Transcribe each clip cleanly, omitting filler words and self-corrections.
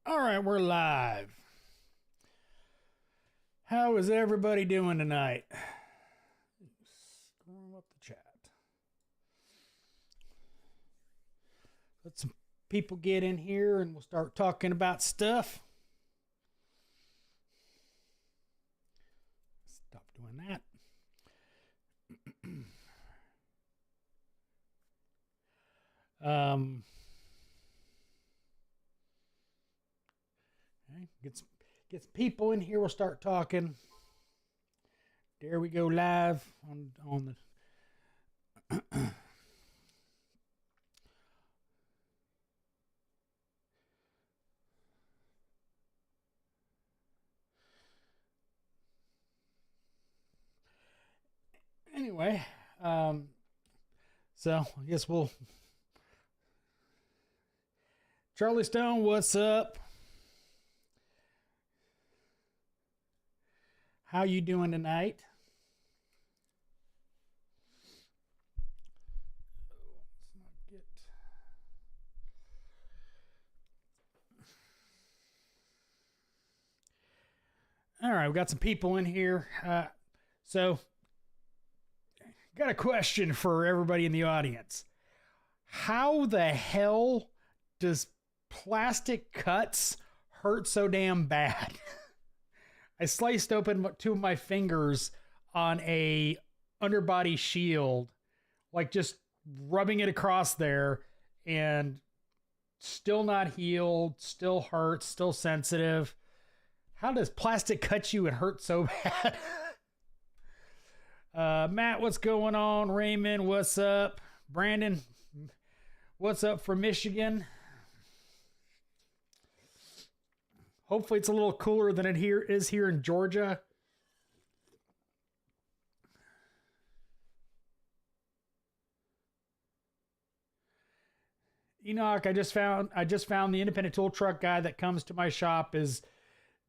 All right, we're live. How is everybody doing tonight? Storm up the chat. Let some people get in here and we'll start talking about stuff. Stop doing that. Okay, get some people in here. We'll start talking. There we go, live on the. Anyway, so I guess we'll. Charlie Stone, what's up? How you doing tonight? Let's not get. All right, we got some people in here. So, got a question for everybody in the audience. How the hell does plastic cuts hurt so damn bad? I sliced open two of my fingers on a underbody shield, like just rubbing it across there, and still not healed, still hurts, still sensitive. How does plastic cut you and hurt so bad? Matt, what's going on? Raymond, what's up? Brandon, what's up from Michigan? Hopefully it's a little cooler than it is here in Georgia. Enoch, I just found the independent tool truck guy that comes to my shop is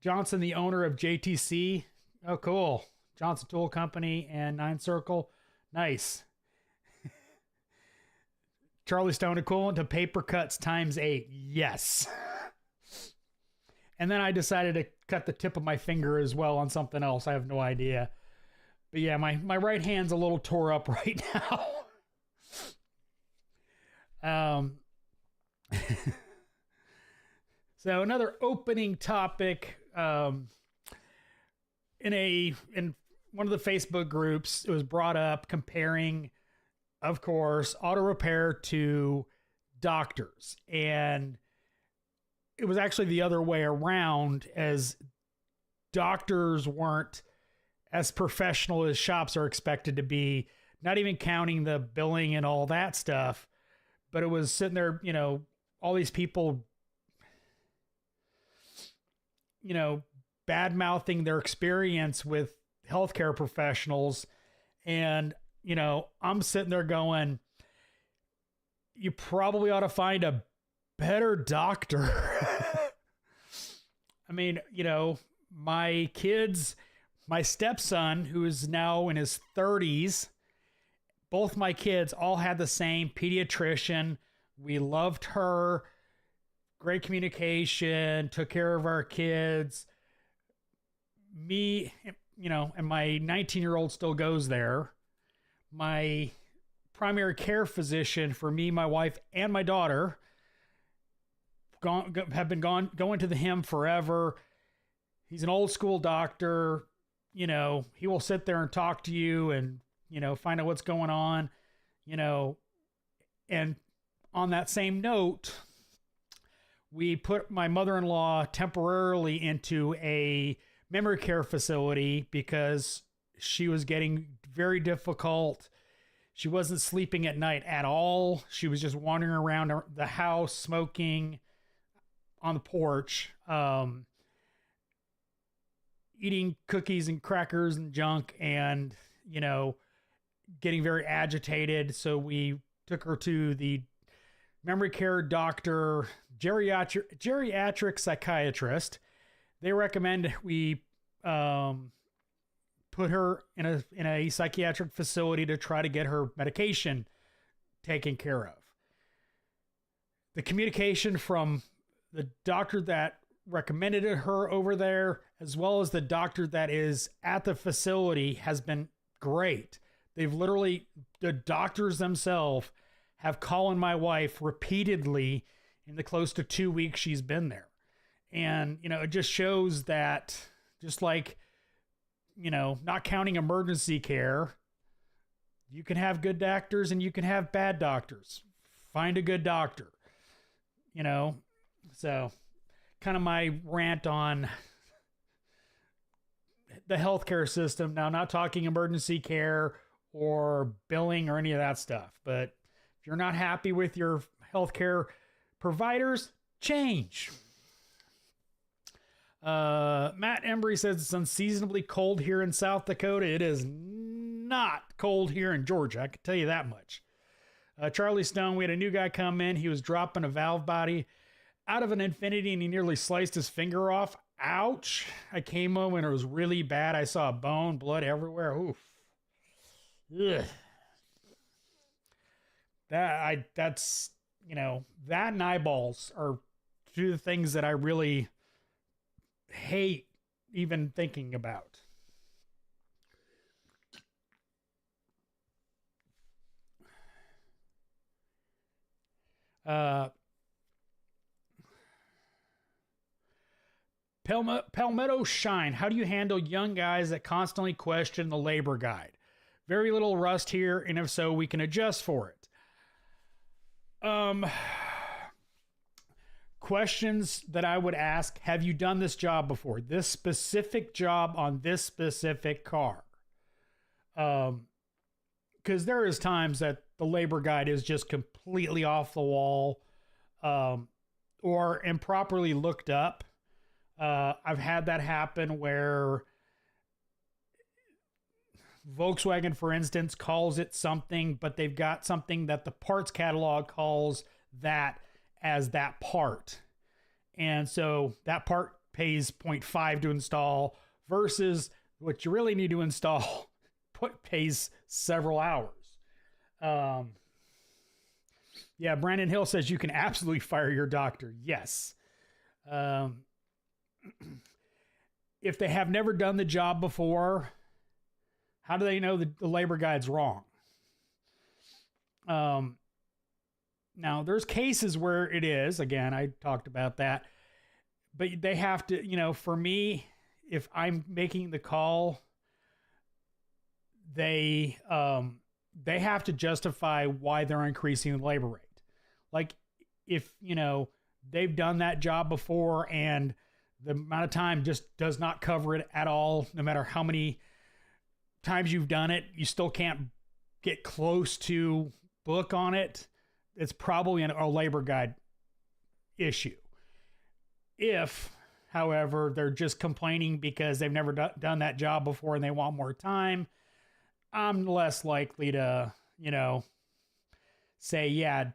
Johnson, the owner of JTC. Oh, cool. Johnson Tool Company and 9 Circle. Nice. Charlie Stone equivalent to paper cuts times 8. Yes. And then I decided to cut the tip of my finger as well on something else. I have no idea. But yeah, my right hand's a little tore up right now. So another opening topic, in one of the Facebook groups, it was brought up comparing, of course, auto repair to doctors. And it was actually the other way around, as doctors weren't as professional as shops are expected to be, not even counting the billing and all that stuff. But it was sitting there, all these people, bad-mouthing their experience with healthcare professionals. And, I'm sitting there going, you probably ought to find a better doctor. I mean, my kids, my stepson, who is now in his 30s, both my kids all had the same pediatrician. We loved her. Great communication, took care of our kids. Me, and my 19-year-old still goes there. My primary care physician for me, my wife, and my daughter have been going to him forever. He's an old school doctor. He will sit there and talk to you and, find out what's going on, and on that same note, we put my mother-in-law temporarily into a memory care facility because she was getting very difficult. She wasn't sleeping at night at all. She was just wandering around the house, smoking on the porch, eating cookies and crackers and junk, and, getting very agitated. So we took her to the memory care doctor, geriatric psychiatrist. They recommend we put her in a psychiatric facility to try to get her medication taken care of. The communication from the doctor that recommended her over there, as well as the doctor that is at the facility, has been great. They've literally, the doctors themselves have called my wife repeatedly in the close to 2 weeks she's been there. And, you know, it just shows that, just like, you know, not counting emergency care, you can have good doctors and you can have bad doctors. Find a good doctor, you know. So kind of my rant on the healthcare system. Now, I'm not talking emergency care or billing or any of that stuff, but if you're not happy with your healthcare providers, change. Matt Embry says it's unseasonably cold here in South Dakota. It is not cold here in Georgia, I can tell you that much. Charlie Stone, we had a new guy come in. He was dropping a valve body out of an Infinity and he nearly sliced his finger off. Ouch. I came home and it was really bad. I saw bone, blood everywhere. Oof. Ugh. That's, you know, that and eyeballs are two of the things that I really hate even thinking about. Palmetto Shine. How do you handle young guys that constantly question the labor guide? Very little rust here, and if so, we can adjust for it. Questions that I would ask: have you done this job before? This specific job on this specific car? Because there is times that the labor guide is just completely off the wall, or improperly looked up. I've had that happen where Volkswagen, for instance, calls it something, but they've got something that the parts catalog calls that as that part. And so that part pays 0.5 to install versus what you really need to install pays several hours. Yeah, Brandon Hill says you can absolutely fire your doctor. Yes. If they have never done the job before, how do they know the labor guide's wrong? Now, there's cases where it is. Again, I talked about that. But they have to, you know, for me, if I'm making the call, they have to justify why they're increasing the labor rate. Like, if, you know, they've done that job before and the amount of time just does not cover it at all, no matter how many times you've done it, you still can't get close to book on it, it's probably a labor guide issue. If, however, they're just complaining because they've never done that job before and they want more time, I'm less likely to, you know, say, yeah,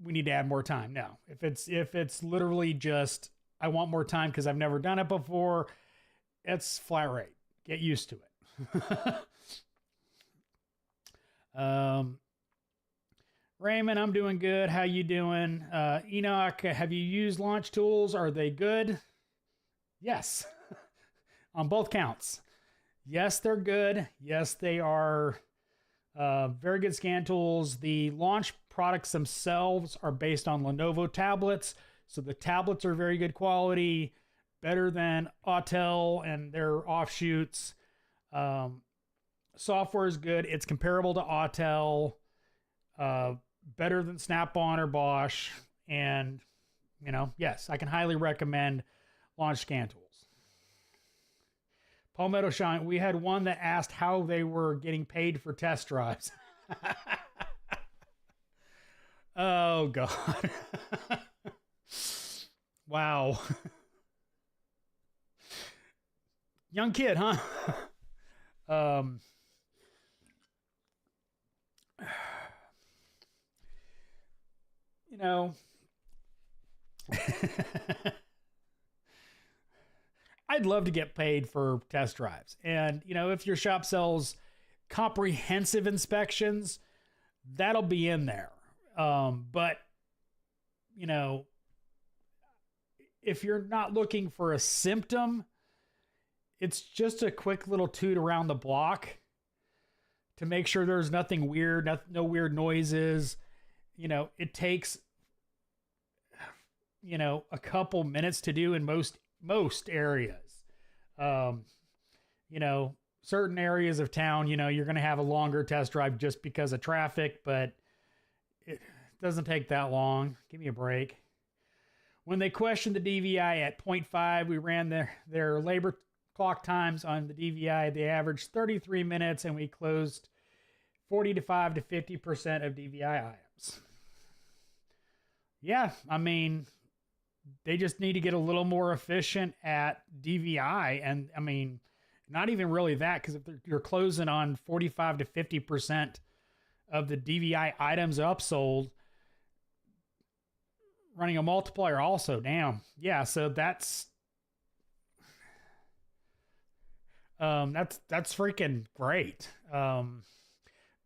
we need to add more time. No, if it's literally just, I want more time because I've never done it before, it's flat rate. Get used to it. Raymond, I'm doing good. How you doing? Enoch, have you used launch tools? Are they good? Yes. On both counts. Yes, they're good. Yes, they are very good scan tools. The launch products themselves are based on Lenovo tablets. So the tablets are very good quality, better than Autel and their offshoots. Software is good. It's comparable to Autel, better than Snap-on or Bosch. And, you know, yes, I can highly recommend launch scan tools. Palmetto Shine, we had one that asked how they were getting paid for test drives. Oh, God. Wow. Young kid, huh? You know, I'd love to get paid for test drives. And, you know, if your shop sells comprehensive inspections, that'll be in there. But, you know, if you're not looking for a symptom, it's just a quick little toot around the block to make sure there's nothing weird, no weird noises. You know, it takes, you know, a couple minutes to do in most areas. You know, certain areas of town, you know, you're going to have a longer test drive just because of traffic, but it doesn't take that long. Give me a break. When they questioned the DVI at 0.5, we ran their labor clock times on the DVI. They averaged 33 minutes, and we closed 45 to 50% of DVI items. Yeah, I mean, they just need to get a little more efficient at DVI. And I mean, not even really that, because if you're closing on 45 to 50% of the DVI items upsold, running a multiplier also, damn. Yeah, so that's freaking great.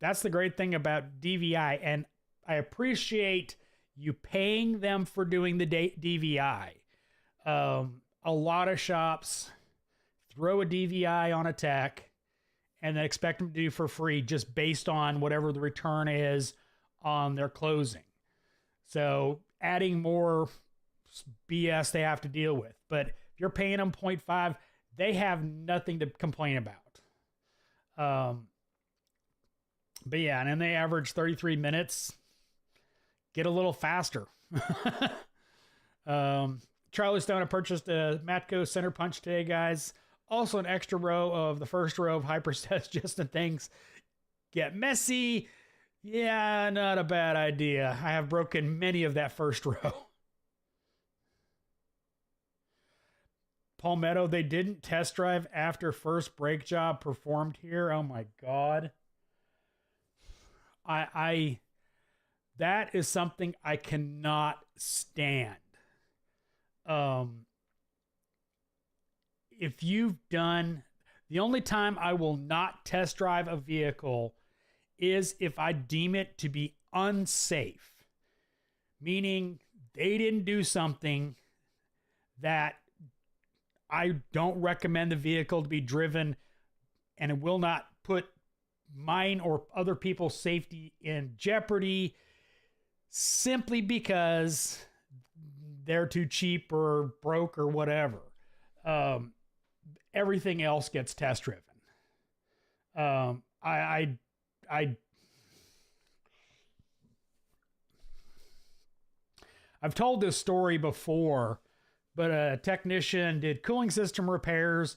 That's the great thing about DVI, and I appreciate you paying them for doing the DVI. A lot of shops throw a DVI on a tech and then expect them to do for free just based on whatever the return is on their closing. So adding more BS they have to deal with. But if you're paying them 0.5, they have nothing to complain about. But yeah, and then they average 33 minutes. Get a little faster. Charlie Stone, I purchased a Matco center punch today, guys. Also an extra row of the first row of hypersets just in things get messy. Yeah, not a bad idea. I have broken many of that first row. Palmetto, they didn't test drive after first brake job performed here. Oh my God. That is something I cannot stand. If you've done, the only time I will not test drive a vehicle is if I deem it to be unsafe, meaning they didn't do something that I don't recommend the vehicle to be driven, and it will not put mine or other people's safety in jeopardy simply because they're too cheap or broke or whatever. Everything else gets test driven. I've told this story before, but a technician did cooling system repairs,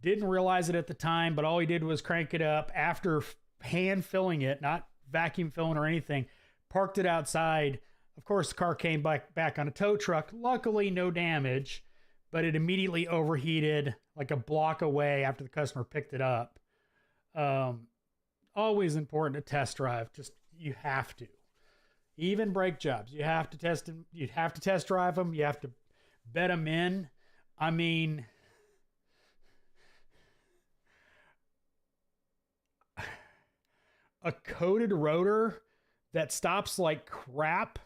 didn't realize it at the time, but all he did was crank it up after hand filling it, not vacuum filling or anything, parked it outside. Of course, the car came back on a tow truck. Luckily, no damage, but it immediately overheated like a block away after the customer picked it up. Always important to test drive. Just, you have to. Even brake jobs, you have to test them. You have to test drive them. You have to bed them in. I mean, a coated rotor that stops like crap,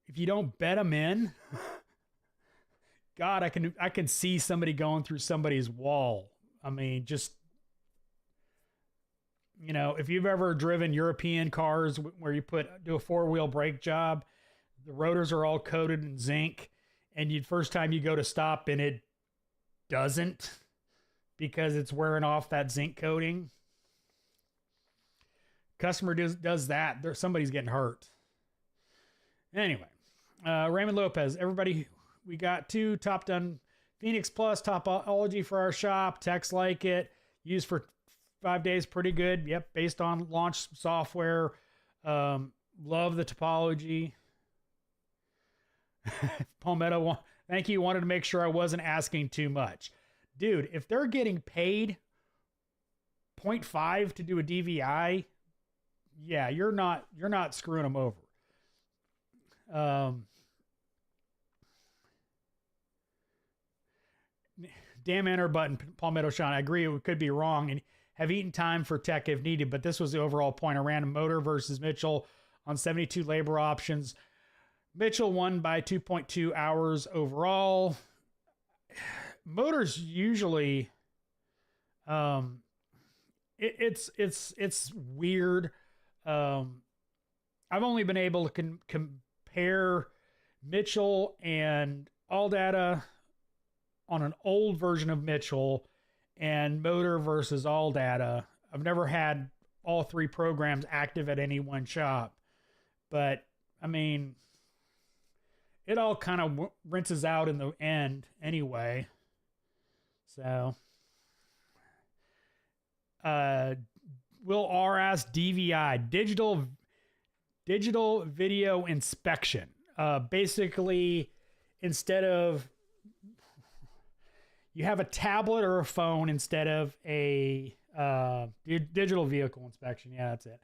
if you don't bed them in, God, I can see somebody going through somebody's wall. I mean, just, you know, if you've ever driven European cars where you do a four-wheel brake job, the rotors are all coated in zinc, and first time you go to stop and it doesn't because it's wearing off that zinc coating. Customer does that, somebody's getting hurt. Anyway, Raymond Lopez, everybody, we got 2 Top Done Phoenix Plus topology for our shop. Techs like it. Used for 5 days, pretty good. Yep, based on launch software. Love the topology. Palmetto, thank you. Wanted to make sure I wasn't asking too much. Dude, if they're getting paid 0.5 to do a DVI, yeah, you're not screwing them over. Damn enter button, Palmetto Sean. I agree, it could be wrong and have eaten time for tech if needed, but this was the overall point. I ran a motor versus Mitchell on 72 labor options. Mitchell won by 2.2 hours overall. Motors usually, it's weird. I've only been able to compare Mitchell and all data on an old version of Mitchell and motor versus all data. I've never had all three programs active at any one shop, but I mean, it all kind of rinses out in the end anyway. So, Will R asked DVI, digital video inspection. Basically, instead of, you have a tablet or a phone instead of a digital vehicle inspection. Yeah, that's it.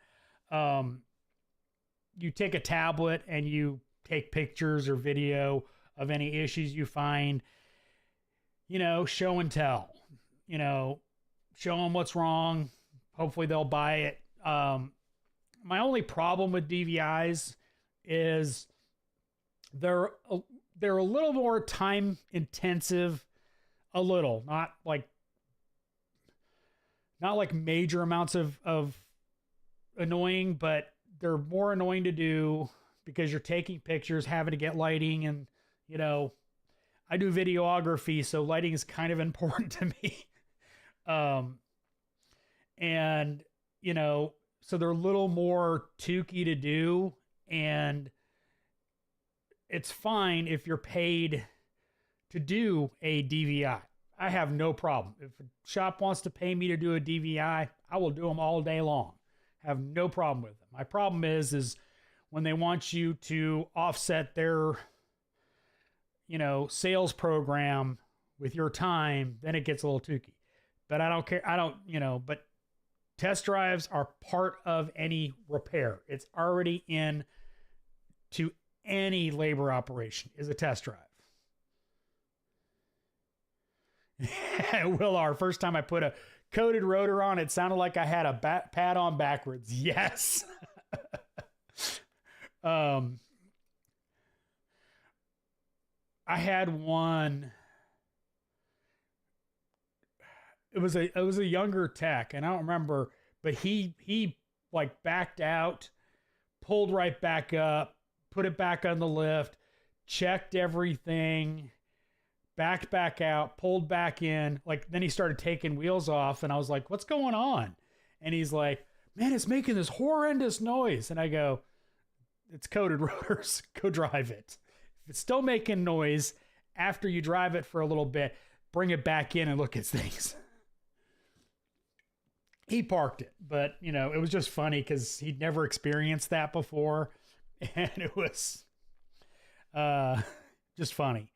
You take a tablet and you take pictures or video of any issues you find, show and tell, show them what's wrong. Hopefully they'll buy it. My only problem with DVIs is they're a little more time intensive, a little, not like major amounts of annoying, but they're more annoying to do because you're taking pictures, having to get lighting, and I do videography, so lighting is kind of important to me. And so they're a little more tukey to do, and it's fine if you're paid to do a DVI. I have no problem. If a shop wants to pay me to do a DVI, I will do them all day long. Have no problem with them. My problem is when they want you to offset their, sales program with your time, then it gets a little tukey. But I don't care. But test drives are part of any repair. It's already in to any labor operation is a test drive. Will R, first time I put a coated rotor on, it sounded like I had a pad on backwards. Yes. I had one. It was a younger tech, and I don't remember, but he like backed out, pulled right back up, put it back on the lift, checked everything, backed back out, pulled back in. Like, then he started taking wheels off, and I was like, what's going on? And he's like, man, it's making this horrendous noise. And I go, it's coated rotors. Go drive it. If it's still making noise after you drive it for a little bit, bring it back in and look at things. He parked it, but it was just funny because he'd never experienced that before. And it was just funny.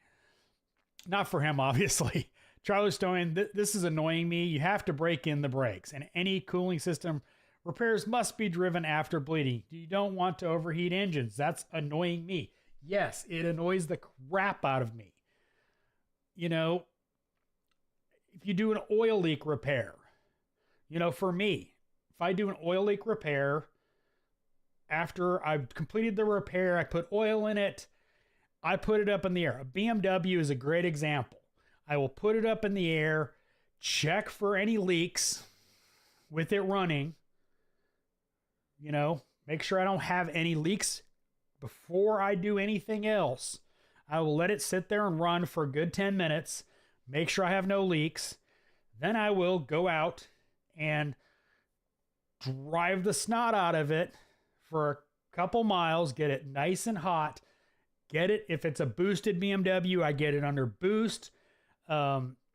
Not for him, obviously. Charlie Stone, this is annoying me. You have to break in the brakes, and any cooling system repairs must be driven after bleeding. You don't want to overheat engines. That's annoying me. Yes, it annoys the crap out of me. If you do an oil leak repair, for me, if I do an oil leak repair, after I've completed the repair, I put oil in it, I put it up in the air. A BMW is a great example. I will put it up in the air, check for any leaks with it running, make sure I don't have any leaks before I do anything else. I will let it sit there and run for a good 10 minutes, make sure I have no leaks. Then I will go out and drive the snot out of it for a couple miles, get it nice and hot, get it. If it's a boosted BMW, I get it under boost,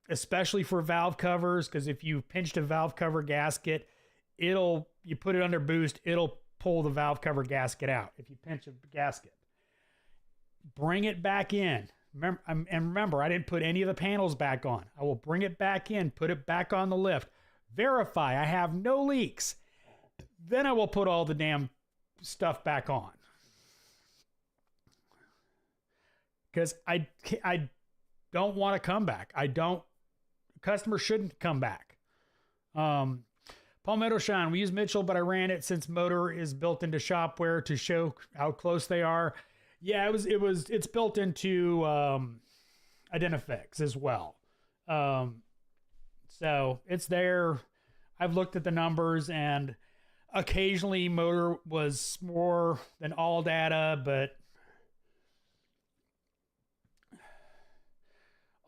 especially for valve covers, because if you pinched a valve cover gasket, you put it under boost, it'll pull the valve cover gasket out if you pinch a gasket. Bring it back in. Remember, I didn't put any of the panels back on. I will bring it back in, put it back on the lift, verify I have no leaks. Then I will put all the damn stuff back on. Because I don't want to come back. Customers shouldn't come back. Palmetto Shine, we use Mitchell, but I ran it since motor is built into shopware to show how close they are. Yeah, it's built into Identifix as well. So it's there. I've looked at the numbers, and occasionally motor was more than all data, but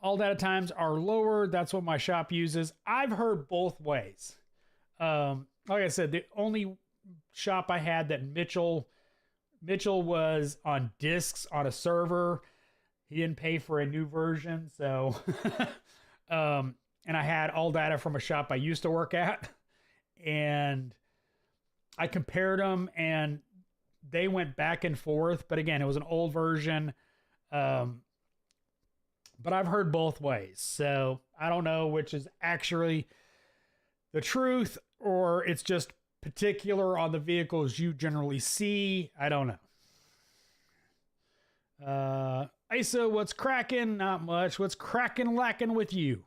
all data times are lower. That's what my shop uses. I've heard both ways. Like I said, the only shop I had that Mitchell was on discs on a server. He didn't pay for a new version, so and I had all data from a shop I used to work at, and I compared them, and they went back and forth. But again, it was an old version. But I've heard both ways, so I don't know which is actually the truth, or it's just particular on the vehicles you generally see. I don't know. ISO, what's cracking? Not much. What's cracking lacking with you?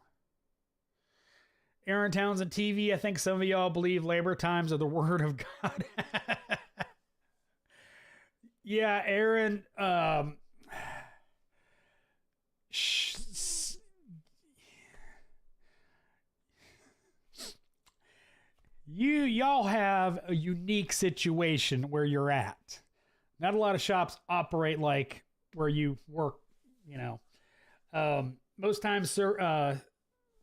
Aaron Townsend TV, I think some of y'all believe labor times are the word of God. Yeah, Aaron, y'all have a unique situation where you're at. Not a lot of shops operate like where you work, you know. Most times,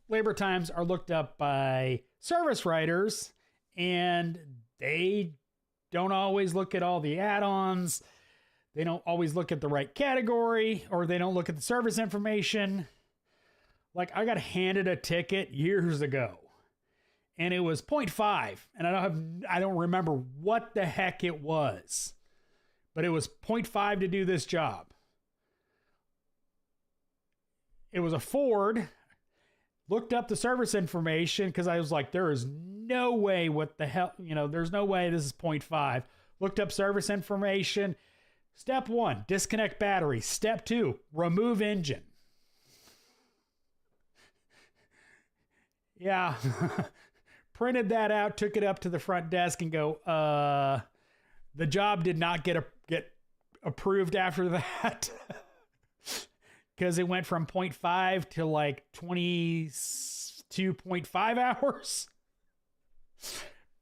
labor times are looked up by service writers, and they don't always look at all the add-ons. They don't always look at the right category, or they don't look at the service information. Like, I got handed a ticket years ago, and it was 0.5, and I don't remember what the heck it was, but it was 0.5 to do this job. It was a Ford. Looked up the service information because I was like, there is no way, what the hell, there's no way this is 0.5. Looked up service information. Step 1, disconnect battery. Step 2, remove engine. Yeah. Printed that out, took it up to the front desk and go, the job did not get approved after that. Because it went from 0.5 to like 22.5 hours.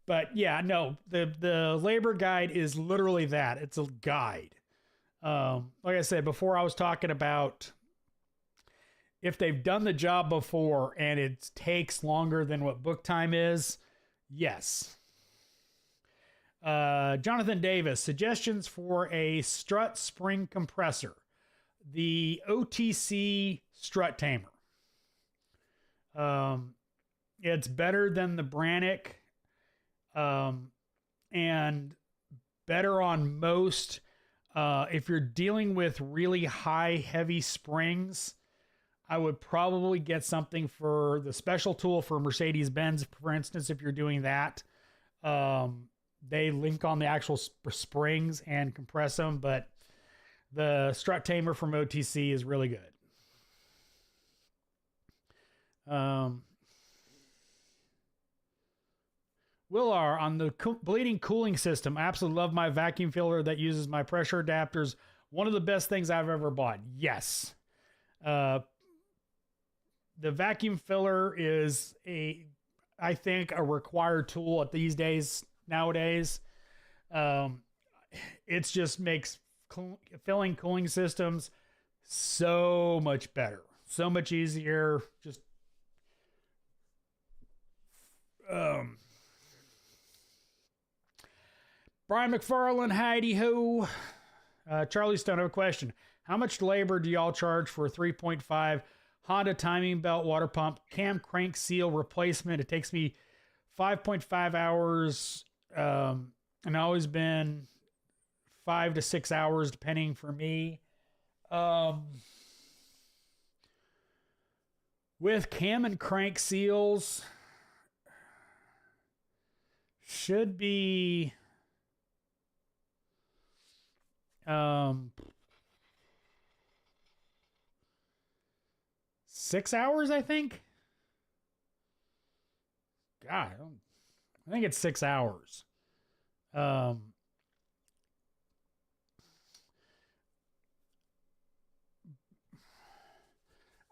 But yeah, no, the labor guide is literally that. It's a guide. Like I said before, I was talking about if they've done the job before and it takes longer than what book time is, yes. Jonathan Davis, suggestions for a strut spring compressor. The OTC strut tamer. It's better than the Brannick, and better on most. If you're dealing with really high, heavy springs, I would probably get something for the special tool for Mercedes-Benz, for instance, if you're doing that. They link on the actual springs and compress them, but the strut tamer from OTC is really good. Willar, on the bleeding cooling system, I absolutely love my vacuum filler that uses my pressure adapters. One of the best things I've ever bought. Yes. The vacuum filler is I think a required tool at these days, nowadays. It just makes filling cooling systems so much better, so much easier. Just Brian McFarland, Heidi ho. Charlie Stone, I have a question. How much labor do y'all charge for a 3.5 Honda timing belt water pump cam crank seal replacement? It takes me 5.5 hours, and always been 5 to 6 hours, depending for me. With cam and crank seals, should be 6 hours, I think. God, I think it's 6 hours.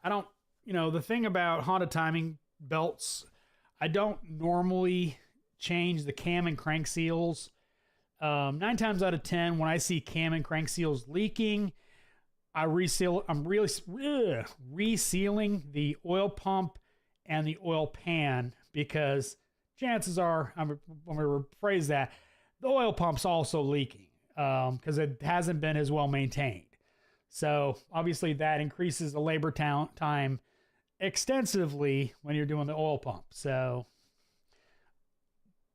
I don't, the thing about Honda timing belts, I don't normally change the cam and crank seals. 9 times out of 10, when I see cam and crank seals leaking, I'm resealing the oil pump and the oil pan, because chances are, I'm going to rephrase that, the oil pump's also leaking because it hasn't been as well maintained. So obviously that increases the labor time extensively when you're doing the oil pump. So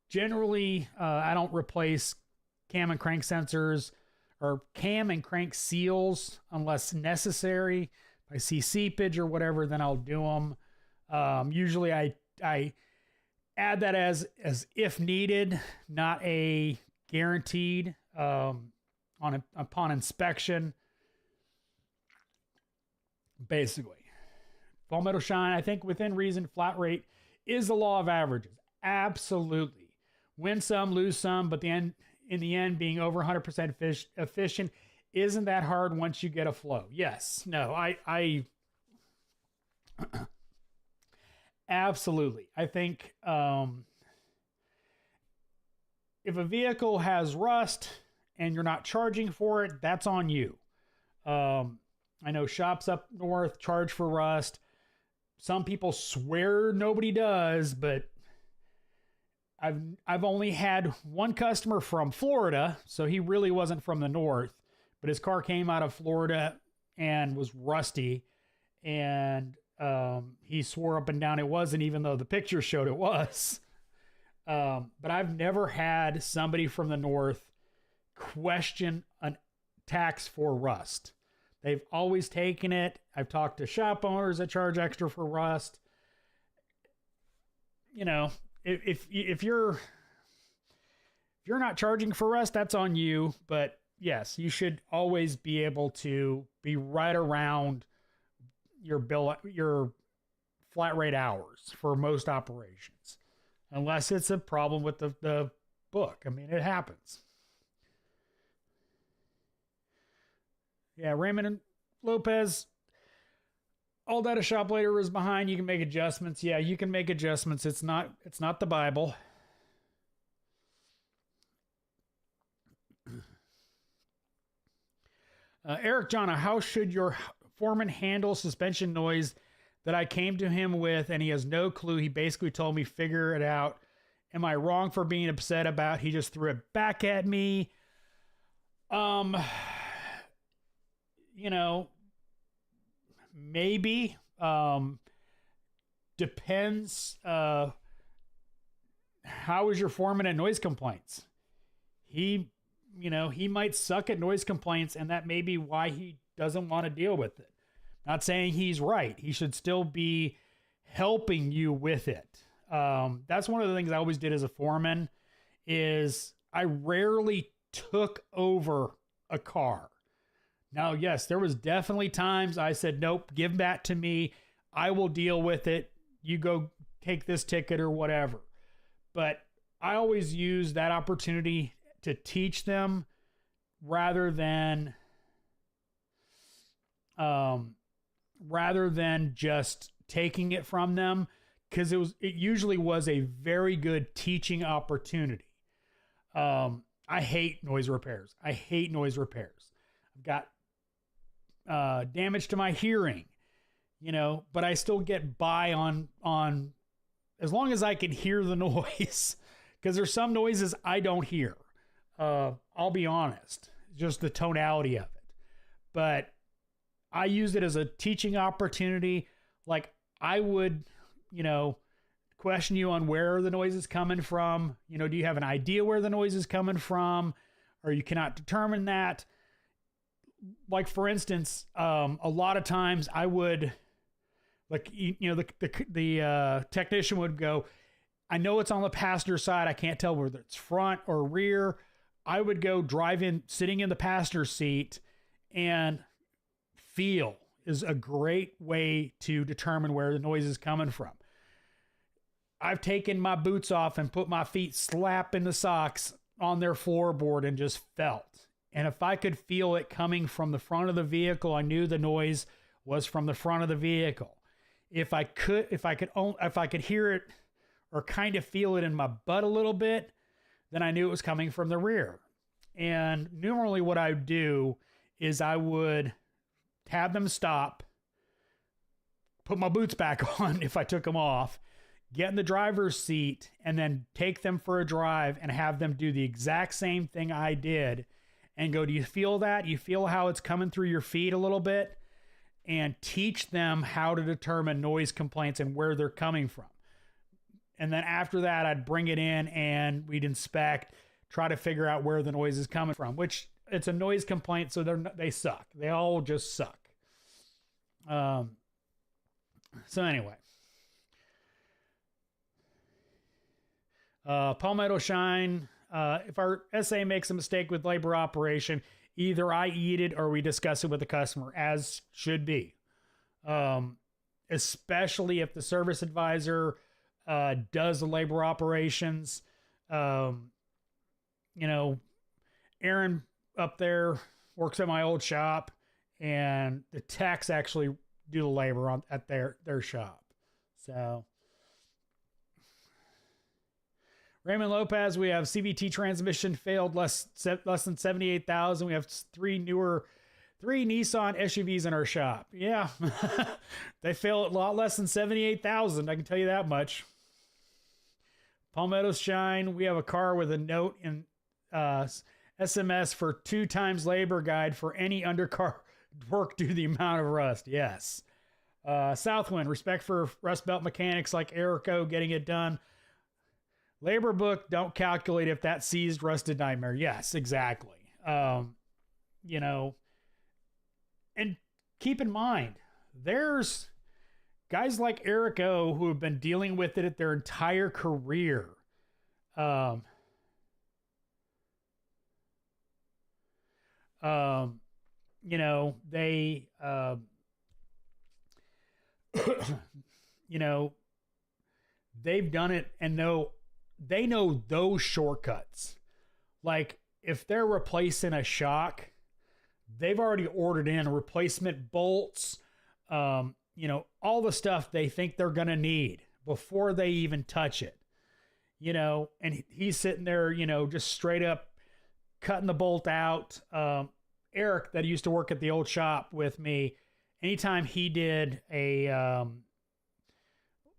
generally, I don't replace cam and crank sensors or cam and crank seals unless necessary. If I see seepage or whatever, then I'll do them. Usually I add that as if needed, not a guaranteed upon inspection. Basically, Ball Metal Shine, I think within reason, flat rate is the law of averages. Absolutely. Win some, lose some, but in the end, being over 100% efficient isn't that hard once you get a flow. Yes. No, I absolutely. I think if a vehicle has rust and you're not charging for it, that's on you. I know shops up north charge for rust. Some people swear nobody does, but I've only had one customer from Florida, so he really wasn't from the north, but his car came out of Florida and was rusty, and he swore up and down it wasn't, even though the picture showed it was. But I've never had somebody from the north question a tax for rust. They've always taken it. I've talked to shop owners that charge extra for rust. If you're not charging for rust, that's on you. But yes, you should always be able to be right around your flat rate hours for most operations, unless it's a problem with the book. I mean, it happens. Yeah, Raymond and Lopez, all data shop later is behind. You can make adjustments. Yeah, you can make adjustments. It's not the Bible. Eric Jonna, how should your foreman handle suspension noise that I came to him with and he has no clue? He basically told me figure it out. Am I wrong for being upset about he just threw it back at me? Maybe. Depends. How is your foreman at noise complaints? He might suck at noise complaints, and that may be why he doesn't want to deal with it. Not saying he's right. He should still be helping you with it. That's one of the things I always did as a foreman is I rarely took over a car. Now, yes, there was definitely times I said, nope, give that to me. I will deal with it. You go take this ticket or whatever. But I always use that opportunity to teach them rather than just taking it from them, because it usually was a very good teaching opportunity. I hate noise repairs. I've got damage to my hearing, but I still get by on as long as I can hear the noise, because there's some noises I don't hear. I'll be honest, just the tonality of it. But I use it as a teaching opportunity. Like I would, question you on where the noise is coming from. Do you have an idea where the noise is coming from, or you cannot determine that? Like, for instance, a lot of times I would, the technician would go, I know it's on the passenger side. I can't tell whether it's front or rear. I would go drive in, sitting in the passenger seat, and feel is a great way to determine where the noise is coming from. I've taken my boots off and put my feet slap in the socks on their floorboard and just felt. And if I could feel it coming from the front of the vehicle, I knew the noise was from the front of the vehicle. If I could hear it or kind of feel it in my butt a little bit, then I knew it was coming from the rear. And normally what I would do is I would have them stop, put my boots back on if I took them off, get in the driver's seat, and then take them for a drive and have them do the exact same thing I did and go, do you feel that? You feel how it's coming through your feet a little bit? And teach them how to determine noise complaints and where they're coming from. And then after that, I'd bring it in and we'd inspect, try to figure out where the noise is coming from, which it's a noise complaint. So they suck. They all just suck. So anyway, Palmetto Shine. If our SA makes a mistake with labor operation, either I eat it or we discuss it with the customer, as should be. Especially if the service advisor does the labor operations. You know, Aaron up there works at my old shop, and the techs actually do the labor at their shop. So Raymond Lopez, we have CVT transmission failed less than 78,000. We have three Nissan SUVs in our shop. Yeah, they fail at a lot less than 78,000. I can tell you that much. Palmetto Shine, we have a car with a note in SMS for 2 times labor guide for any undercar work due to the amount of rust. Yes. Southwind, respect for rust belt mechanics like Erico getting it done. Labor book, don't calculate if that seized rusted nightmare. Yes, exactly. You know, and keep in mind, there's guys like Erico who have been dealing with it their entire career. You know, they, you know, they've done it and they know those shortcuts. Like if they're replacing a shock, they've already ordered in replacement bolts, you know, all the stuff they think they're going to need before they even touch it, you know, and he's sitting there, you know, just straight up cutting the bolt out. Eric, that used to work at the old shop with me, anytime he did a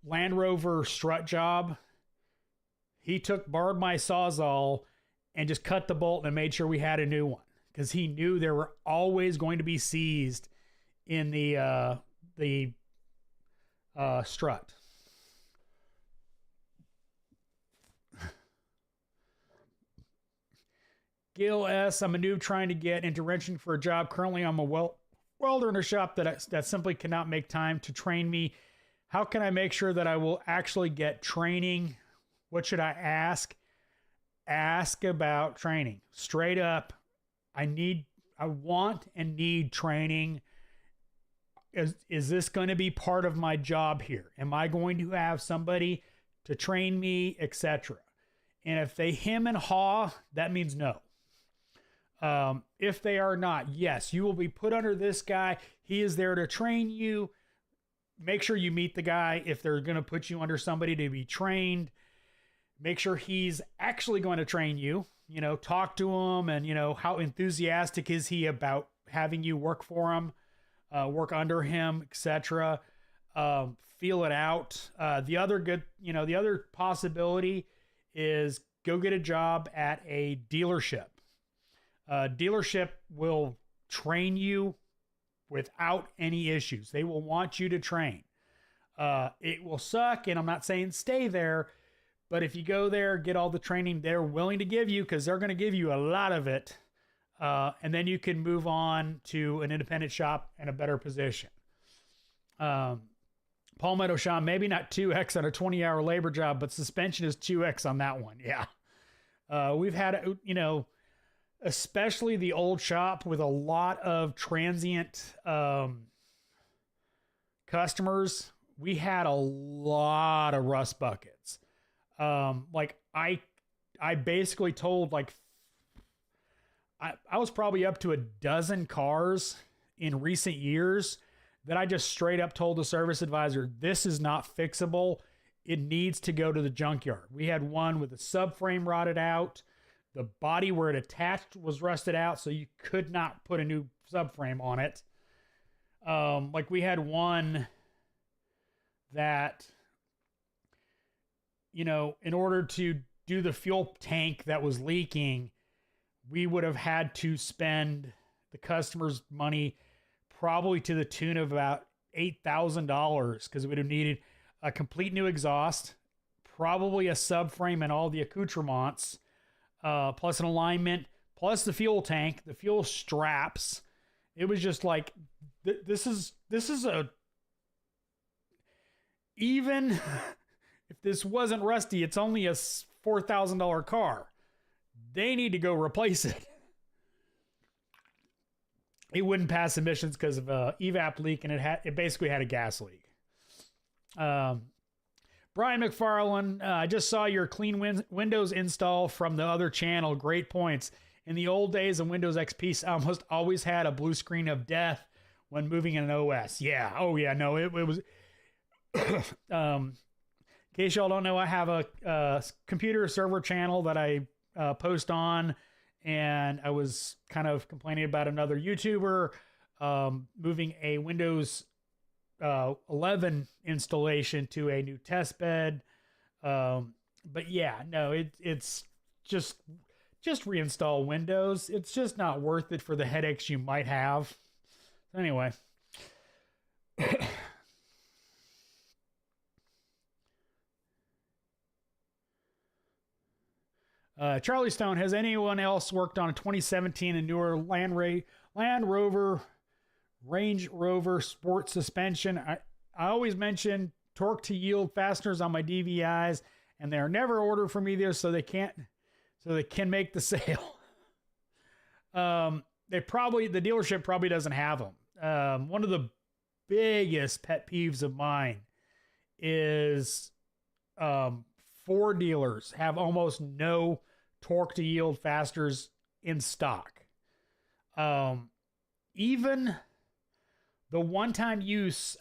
Land Rover strut job, he borrowed my Sawzall and just cut the bolt and made sure we had a new one, because he knew there were always going to be seized in the strut. Gil S., I'm a noob trying to get into wrenching for a job. Currently, I'm a welder in a shop that simply cannot make time to train me. How can I make sure that I will actually get training? What should I ask? Ask about training. Straight up, I want and need training. Is this going to be part of my job here? Am I going to have somebody to train me, etc.? And if they hem and haw, that means no. If they are not, yes, you will be put under this guy. He is there to train you. Make sure you meet the guy. If they're going to put you under somebody to be trained, make sure he's actually going to train you. You know, talk to him, and, you know, how enthusiastic is he about having you work for him, work under him, etc. Feel it out. The other possibility is go get a job at a dealership. Dealership will train you without any issues. They will want you to train. It will suck, and I'm not saying stay there, but if you go there, get all the training they're willing to give you, because they're going to give you a lot of it, and then you can move on to an independent shop in a better position. Palmetto Sean, maybe not 2x on a 20-hour labor job, but suspension is 2x on that one. Yeah. We've had, you know, especially the old shop with a lot of transient customers, we had a lot of rust buckets. Like I basically told, like, I was probably up to a dozen cars in recent years that I just straight up told the service advisor, this is not fixable. It needs to go to the junkyard. We had one with the subframe rotted out. The body where it attached was rusted out, so you could not put a new subframe on it. Like we had one that, you know, in order to do the fuel tank that was leaking, we would have had to spend the customer's money probably to the tune of about $8,000 because we would have needed a complete new exhaust, probably a subframe and all the accoutrements, plus an alignment, plus the fuel tank, the fuel straps. It was just like, this is a, even if this wasn't rusty, it's only a $4,000 car. They need to go replace it. It wouldn't pass emissions because of a evap leak, and it basically had a gas leak. Brian McFarland, I just saw your clean Windows install from the other channel. Great points. In the old days of Windows XP, I almost always had a blue screen of death when moving an OS. Yeah. Oh, yeah. No, it was. In case y'all don't know, I have a computer server channel that I post on, and I was kind of complaining about another YouTuber moving a Windows 11 installation to a new test bed. But yeah, no, it's just reinstall Windows. It's just not worth it for the headaches you might have. Anyway. Charlie Stone, has anyone else worked on a 2017 and newer Land Rover Range Rover sport suspension? I always mention torque to yield fasteners on my DVIs, and they're never ordered from either, so they can make the sale. The dealership probably doesn't have them. One of the biggest pet peeves of mine is Ford dealers have almost no torque to yield fasteners in stock. Even the one-time use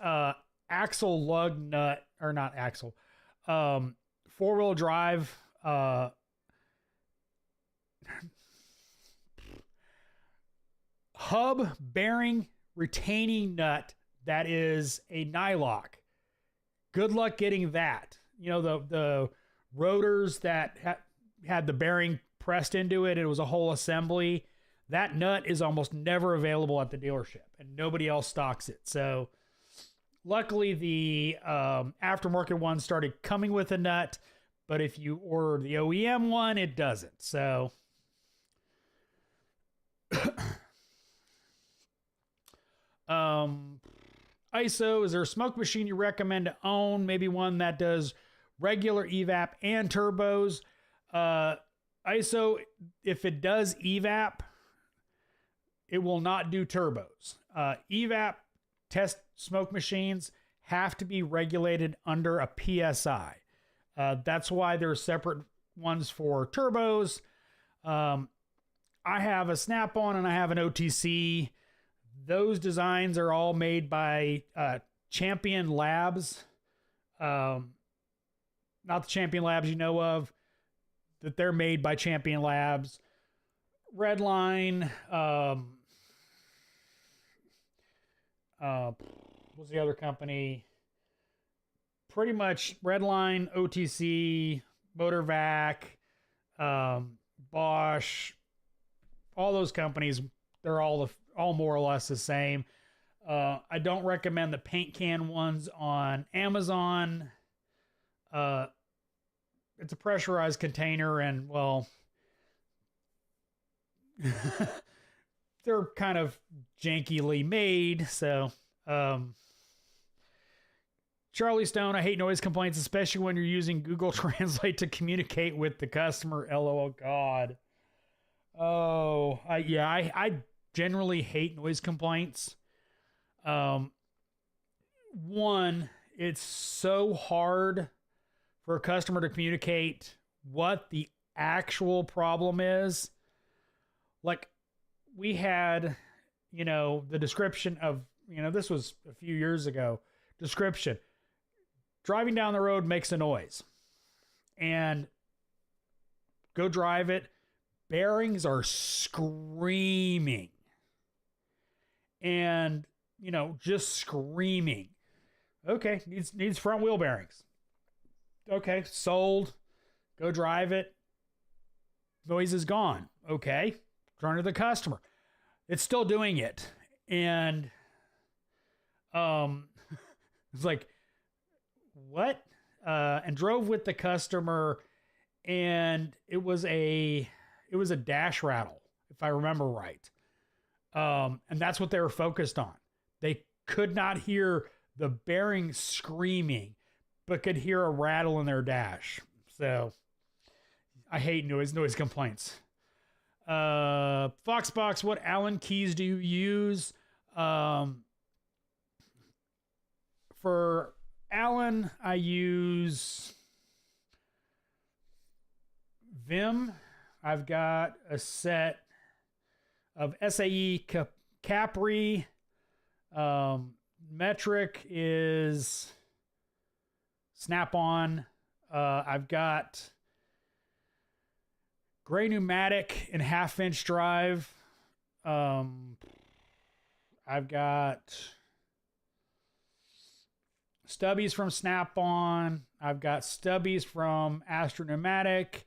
axle lug nut, or not axle, four-wheel drive hub bearing retaining nut that is a nylock. Good luck getting that. You know, the rotors that had the bearing pressed into it, it was a whole assembly. That nut is almost never available at the dealership, and nobody else stocks it. So luckily the aftermarket one started coming with a nut, but if you order the OEM one, it doesn't. So ISO, is there a smoke machine you recommend to own? Maybe one that does regular evap and turbos. ISO, if it does evap, it will not do turbos. Evap test smoke machines have to be regulated under a PSI. That's why there's separate ones for turbos. I have a Snap-on and I have an OTC. Those designs are all made by Champion Labs. Not the Champion Labs you know of, that they're made by Champion Labs. Redline, what's the other company? Pretty much Redline, OTC, Motorvac, Bosch, all those companies, they're all more or less the same. I don't recommend the paint can ones on Amazon. It's a pressurized container, and well, they're kind of jankily made. So, Charlie Stone, I hate noise complaints, especially when you're using Google Translate to communicate with the customer. LOL, God. Oh, I generally hate noise complaints. One, it's so hard for a customer to communicate what the actual problem is. Like, we had, the description of this was a few years ago. Description: driving down the road makes a noise, and go drive it. Bearings are screaming, and just screaming. Okay, needs front wheel bearings. Okay, sold. Go drive it. Noise is gone. Okay, turn to the customer. It's still doing it, and it's like, what? And drove with the customer, and it was a dash rattle, if I remember right. And that's what they were focused on. They could not hear the bearing screaming, but could hear a rattle in their dash. So I hate noise complaints. Foxbox, what Allen keys do you use? For Allen, I use Vim. I've got a set of SAE Capri. Metric is Snap-on. I've got Gray Pneumatic and 1/2-inch drive. I've got stubbies from Snap-on. I've got stubbies from Astro Pneumatic.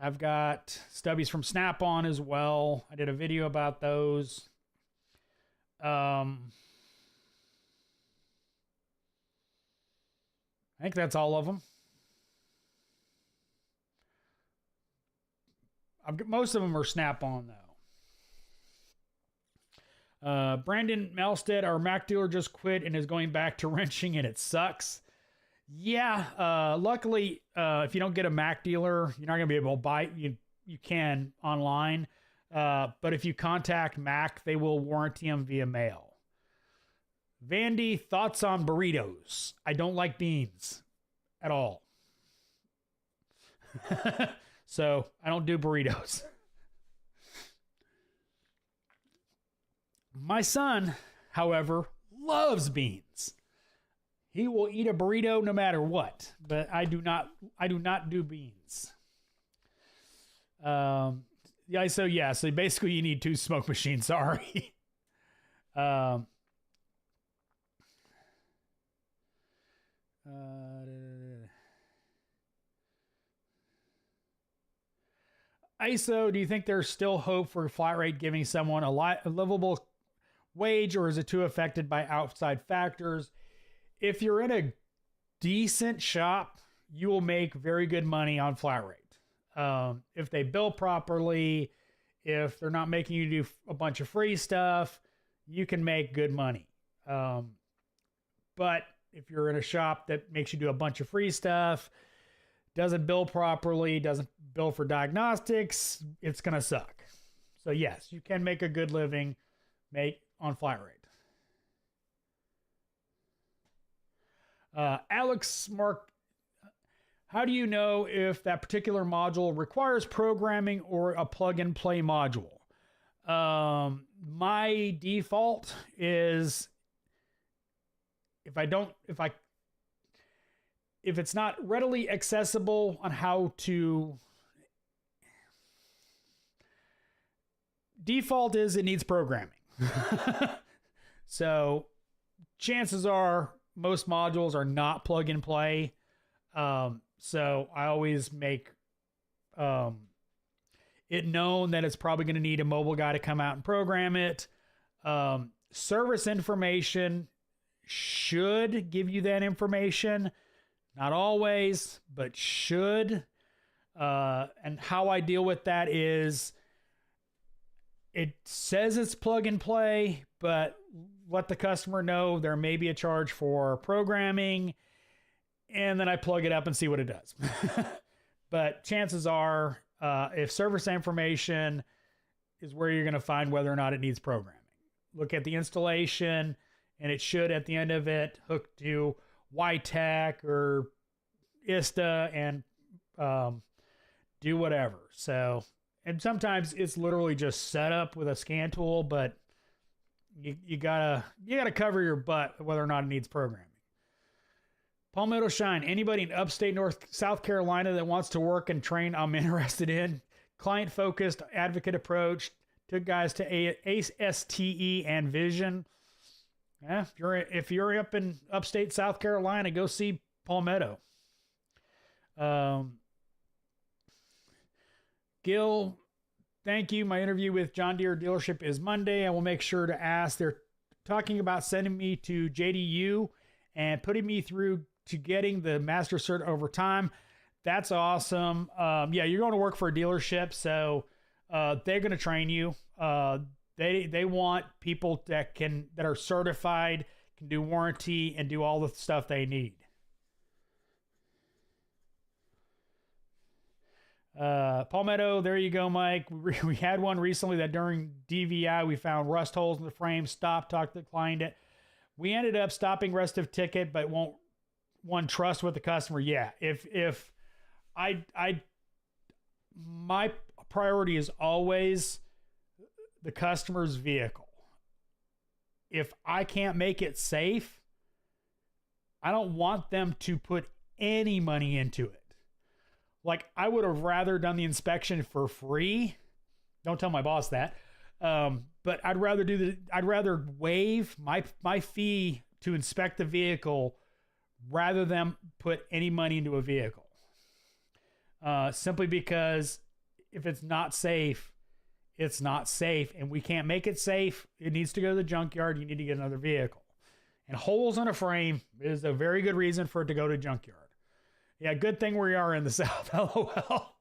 I've got stubbies from Snap-on as well. I did a video about those. I think that's all of them. Most of them are Snap-on, though. Brandon Melstead, our Mac dealer just quit and is going back to wrenching, and it sucks. Yeah, luckily, if you don't get a Mac dealer, you're not going to be able to buy. You can online, but if you contact Mac, they will warranty them via mail. Vandy, thoughts on burritos? I don't like beans at all. So I don't do burritos. My son, however, loves beans. He will eat a burrito no matter what, but I do not do beans. So basically you need 2 smoke machines. Sorry. ISO, do you think there's still hope for flat rate giving someone a livable wage, or is it too affected by outside factors? If you're in a decent shop, you will make very good money on flat rate. If they bill properly, if they're not making you do a bunch of free stuff, you can make good money. But if you're in a shop that makes you do a bunch of free stuff, doesn't bill properly, doesn't bill for diagnostics, it's going to suck. So yes, you can make a good living on flat rate. Alex Mark, how do you know if that particular module requires programming or a plug and play module? My default is if it's not readily accessible on how to, default is it needs programming. So chances are most modules are not plug and play. So I always make it known that it's probably going to need a mobile guy to come out and program it. Service information should give you that information. Not always, but should. And how I deal with that is it says it's plug and play, but let the customer know there may be a charge for programming, and then I plug it up and see what it does. But chances are, if service information is where you're going to find whether or not it needs programming. Look at the installation, and it should, at the end of it, hook to YTech or ISTA and do whatever. So, and sometimes it's literally just set up with a scan tool, but you gotta cover your butt whether or not it needs programming. Palmetto Shine. Anybody in upstate South Carolina that wants to work and train, I'm interested in. Client-focused, advocate approach. Took guys to ASTE and Vision. Yeah, if you're up in upstate South Carolina, go see Palmetto. Gil, thank you. My interview with John Deere dealership is Monday. I will make sure to ask. They're talking about sending me to JDU and putting me through to getting the master cert over time. That's awesome. Yeah, you're going to work for a dealership, so they're going to train you. They want people that are certified, can do warranty, and do all the stuff they need. Palmetto, there you go, Mike. We had one recently that during DVI we found rust holes in the frame. Stopped, talked, declined it. We ended up stopping rest of ticket, but won't one trust with the customer. Yeah, if my priority is always the customer's vehicle. If I can't make it safe, I don't want them to put any money into it. Like, I would have rather done the inspection for free. Don't tell my boss that. But I'd rather waive my fee to inspect the vehicle rather than put any money into a vehicle. Simply because if it's not safe, it's not safe, and we can't make it safe. It needs to go to the junkyard. You need to get another vehicle. And holes in a frame is a very good reason for it to go to junkyard. Yeah, good thing we are in the South, LOL.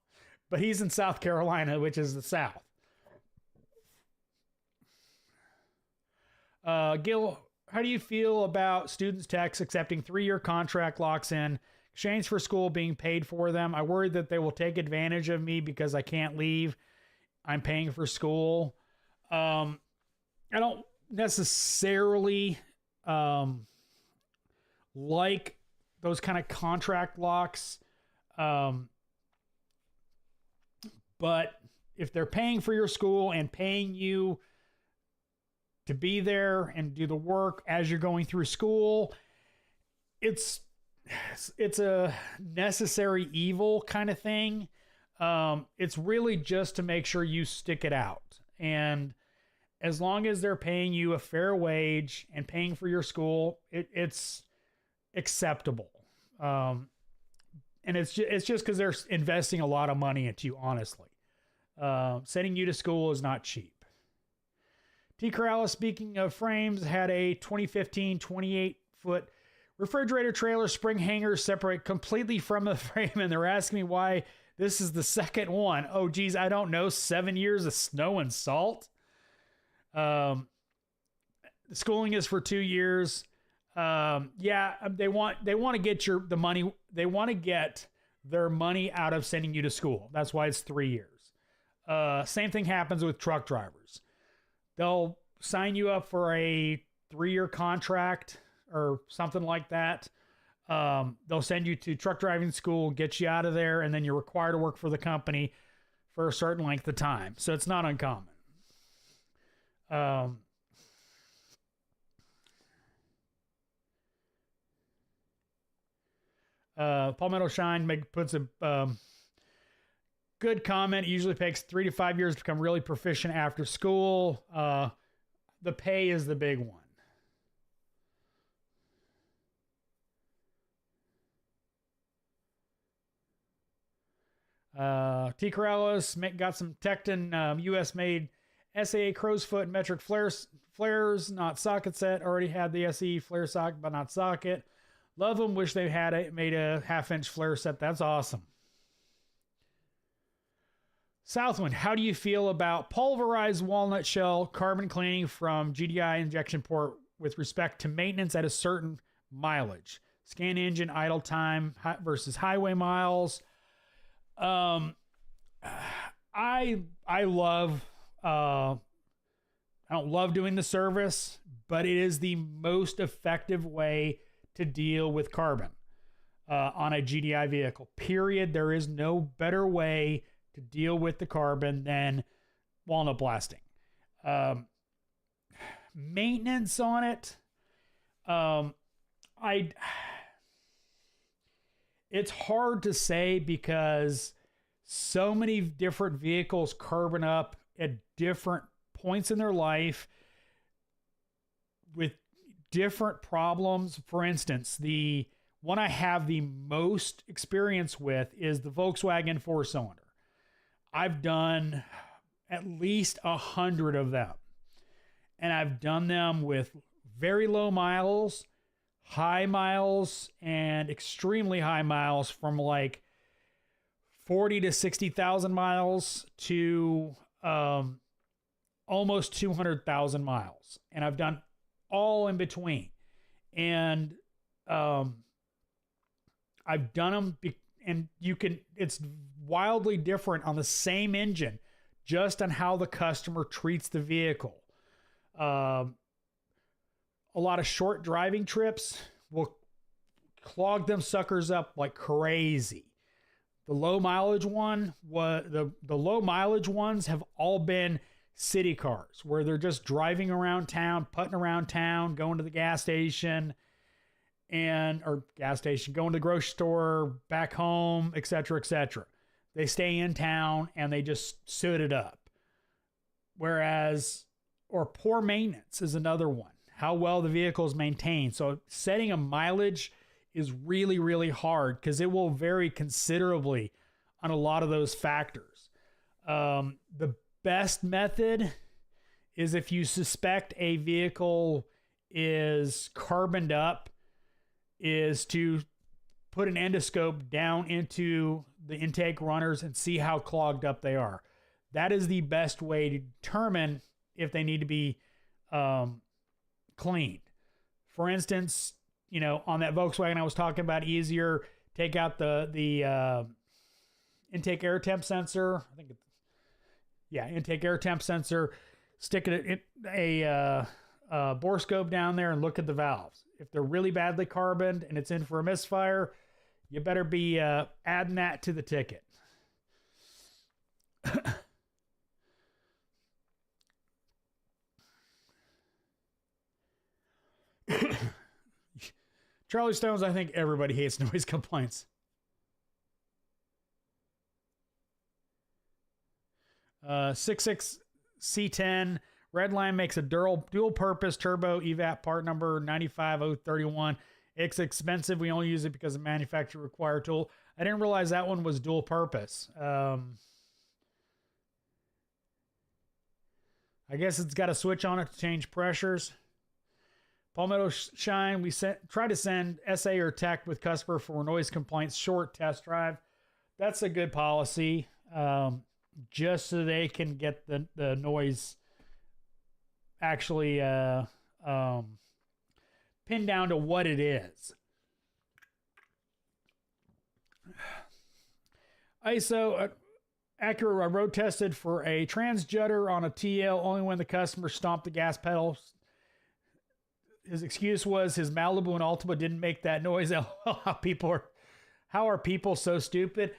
But he's in South Carolina, which is the South. Gil, how do you feel about students' techs accepting 3-year contract locks in exchange for school being paid for them? I worry that they will take advantage of me because I can't leave. I'm paying for school. I don't necessarily like those kind of contract locks. But if they're paying for your school and paying you to be there and do the work as you're going through school, it's a necessary evil kind of thing. It's really just to make sure you stick it out. And as long as they're paying you a fair wage and paying for your school, it's acceptable. And it's just because they're investing a lot of money into you, honestly. Sending you to school is not cheap. T. Corrales, speaking of frames, had a 2015 28-foot refrigerator trailer spring hanger separate completely from the frame, and they're asking me why this is the second one. Oh, geez, I don't know. 7 years of snow and salt. The schooling is for 2 years. Yeah, they want to get the money. They want to get their money out of sending you to school. That's why it's 3 years. Same thing happens with truck drivers. They'll sign you up for a 3-year contract or something like that. They'll send you to truck driving school, get you out of there, and then you're required to work for the company for a certain length of time. So it's not uncommon. Palmetto Shine puts a good comment. It usually takes 3 to 5 years to become really proficient after school. The pay is the big one. T. Corrales got some Tecton US made SAA crow's foot metric flares, not socket set. Already had the SE flare socket, but not socket. Love them. Wish they had it. Made a 1/2-inch flare set. That's awesome. Southwind, how do you feel about pulverized walnut shell carbon cleaning from GDI injection port with respect to maintenance at a certain mileage? Scan engine idle time versus highway miles. I love, I don't love doing the service, but it is the most effective way to deal with carbon on a GDI vehicle. Period. There is no better way to deal with the carbon than walnut blasting. maintenance on it. It's hard to say because so many different vehicles carbon up at different points in their life with different problems. For instance, the one I have the most experience with is the Volkswagen 4-cylinder. I've done at least 100 of them. And I've done them with very low miles, high miles, and extremely high miles, from like 40 to 60,000 miles to almost 200,000 miles. And I've done all in between. And I've done them, and it's wildly different on the same engine, just on how the customer treats the vehicle. A lot of short driving trips will clog them suckers up like crazy. The low mileage low mileage ones have all been city cars where they're just driving around town, putting around town, going to the gas station, going to the grocery store, back home, etc., etc. They stay in town and they just suit it up. Or poor maintenance is another one. How well the vehicle is maintained. So setting a mileage is really, really hard because it will vary considerably on a lot of those factors. The best method is, if you suspect a vehicle is carboned up, is to put an endoscope down into the intake runners and see how clogged up they are. That is the best way to determine if they need to be cleaned. For instance, on that Volkswagen I was talking about easier, take out the intake air temp sensor. Intake air temp sensor. Stick a borescope down there and look at the valves. If they're really badly carboned and it's in for a misfire, you better be adding that to the ticket. Charlie Stones, I think everybody hates noise complaints. 66 C10 Redline makes a dual purpose turbo evap part number 95031. It's expensive. We only use it because of manufacturer required tool. I didn't realize that one was dual purpose. I guess it's got a switch on it to change pressures. Palmetto Shine, we try to send SA or tech with customer for noise complaints short test drive. That's a good policy, just so they can get the noise actually pinned down to what it is. ISO Acura road tested for a trans judder on a TL only when the customer stomped the gas pedal. His excuse was his Malibu and Altima didn't make that noise. How are people so stupid?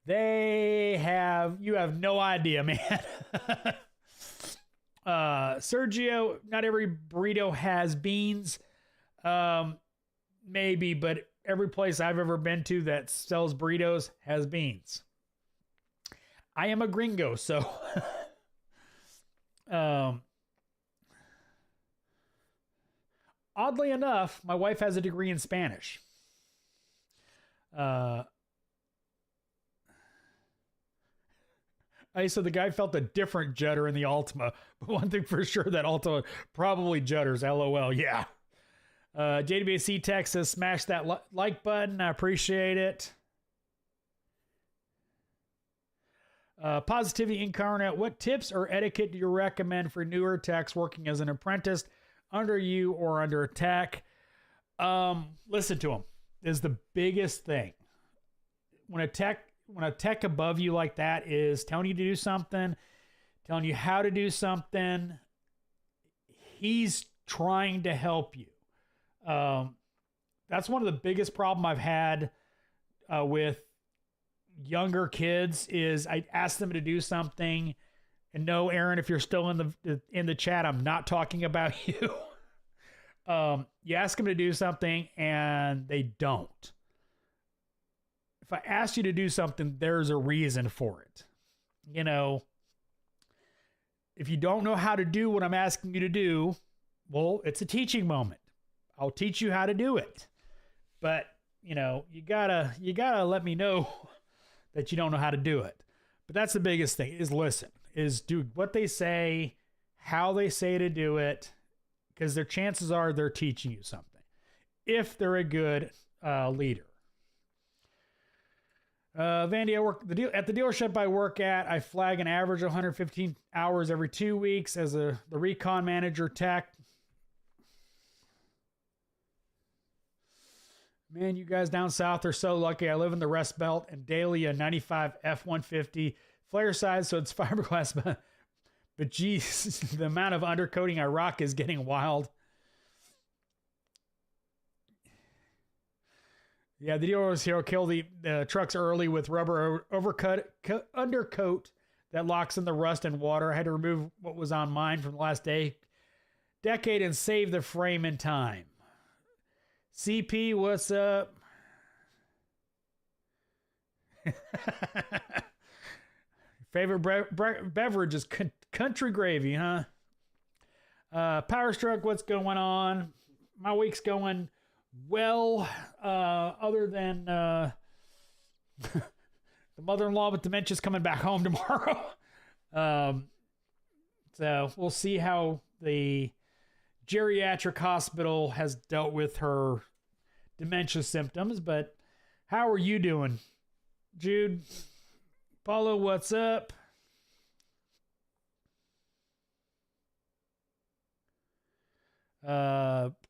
You have no idea, man. Sergio, not every burrito has beans. Maybe, but every place I've ever been to that sells burritos has beans. I am a gringo, so oddly enough, my wife has a degree in Spanish. So the guy felt a different judder in the Altima, but one thing for sure, that Altima probably judders. LOL. Yeah. JWC Tech says, smash that like button. I appreciate it. Positivity Incarnate. What tips or etiquette do you recommend for newer techs working as an apprentice under you or under attack? Listen to them is the biggest thing. When a tech above you like that is telling you to do something, telling you how to do something, he's trying to help you. That's one of the biggest problem I've had with younger kids is I ask them to do something And no, Aaron, if you're still in the chat, I'm not talking about you. You ask them to do something and they don't. If I ask you to do something, there's a reason for it. You know, if you don't know how to do what I'm asking you to do, well, it's a teaching moment. I'll teach you how to do it. But, you know, you gotta let me know that you don't know how to do it. But that's the biggest thing, is listen, is do what they say, how they say to do it, because their chances are they're teaching you something, if they're a good leader. Vandy, I work at the dealership I work at. I flag an average of 115 hours every 2 weeks as the recon manager tech. Man, you guys down south are so lucky. I live in the Rust Belt and daily a 95 F-150 flare size, so it's fiberglass. But geez, the amount of undercoating I rock is getting wild. Yeah, the dealers here kill the trucks early with rubber undercoat that locks in the rust and water. I had to remove what was on mine from the last decade and save the frame in time. CP, what's up? Favorite beverage is country gravy, huh? Power Stroke, what's going on? My week's going well, other than the mother-in-law with dementia's coming back home tomorrow. So we'll see how the geriatric hospital has dealt with her dementia symptoms. But how are you doing, Jude? Paulo, what's up?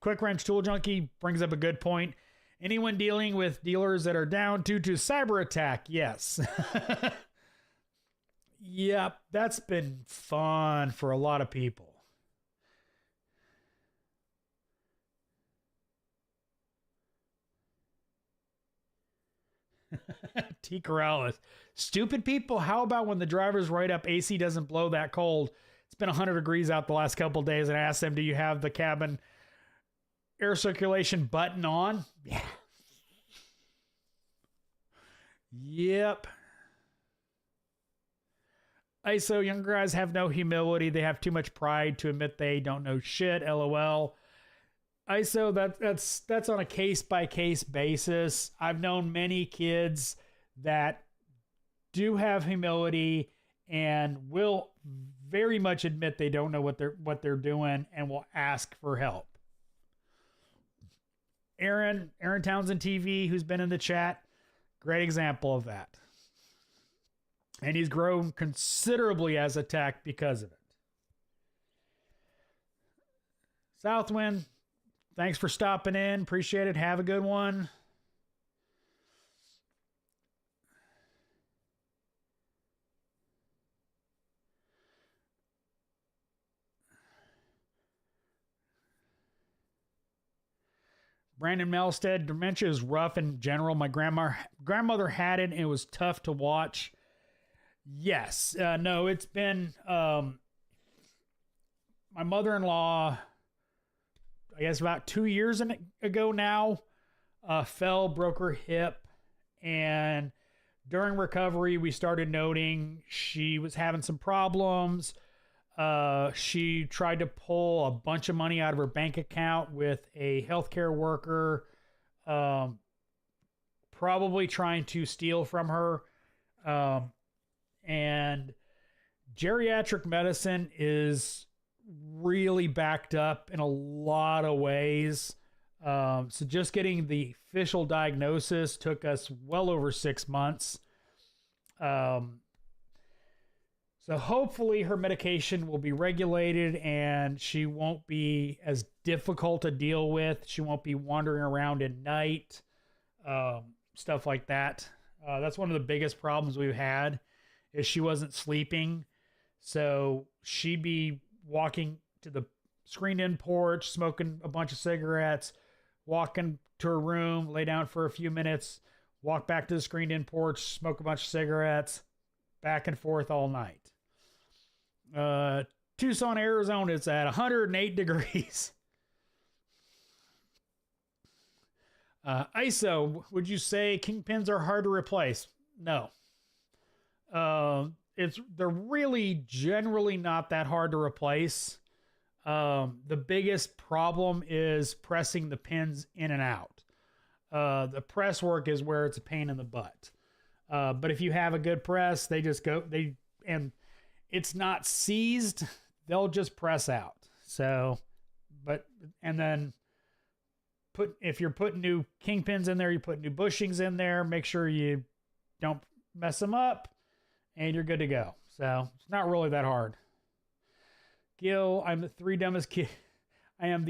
Quick Wrench Tool Junkie brings up a good point. Anyone dealing with dealers that are down due to cyber attack? Yes. Yep, that's been fun for a lot of people. T. Corrales. Stupid people, how about when the driver's right up, AC doesn't blow that cold? It's been 100 degrees out the last couple of days, and I asked them, do you have the cabin air circulation button on? Yeah. Yep. ISO, younger guys have no humility. They have too much pride to admit they don't know shit. LOL. ISO, that's on a case-by-case basis. I've known many kids that do have humility and will very much admit they don't know what they're doing and will ask for help. Aaron Townsend TV, who's been in the chat, great example of that. And he's grown considerably as a tech because of it. Southwind, thanks for stopping in. Appreciate it. Have a good one. Brandon Melstead, dementia is rough in general. My grandmother had it and it was tough to watch. Yes. No, it's been my mother-in-law, I guess about 2 years ago now, fell, broke her hip, and during recovery we started noting she was having some problems. She tried to pull a bunch of money out of her bank account with a healthcare worker, probably trying to steal from her. And geriatric medicine is really backed up in a lot of ways. So just getting the official diagnosis took us well over 6 months. So hopefully her medication will be regulated and she won't be as difficult to deal with. She won't be wandering around at night, stuff like that. That's one of the biggest problems we've had, is she wasn't sleeping. So she'd be walking to the screened-in porch, smoking a bunch of cigarettes, walking to her room, lay down for a few minutes, walk back to the screened-in porch, smoke a bunch of cigarettes, back and forth all night. Tucson, Arizona, it's at 108 degrees. ISO, would you say kingpins are hard to replace? No. They're really generally not that hard to replace. The biggest problem is pressing the pins in and out. The press work is where it's a pain in the butt. But if you have a good press, they just go, and it's not seized, they'll just press out. So, and then if you're putting new kingpins in there, you put new bushings in there, make sure you don't mess them up, and you're good to go. So it's not really that hard. Gil, I am the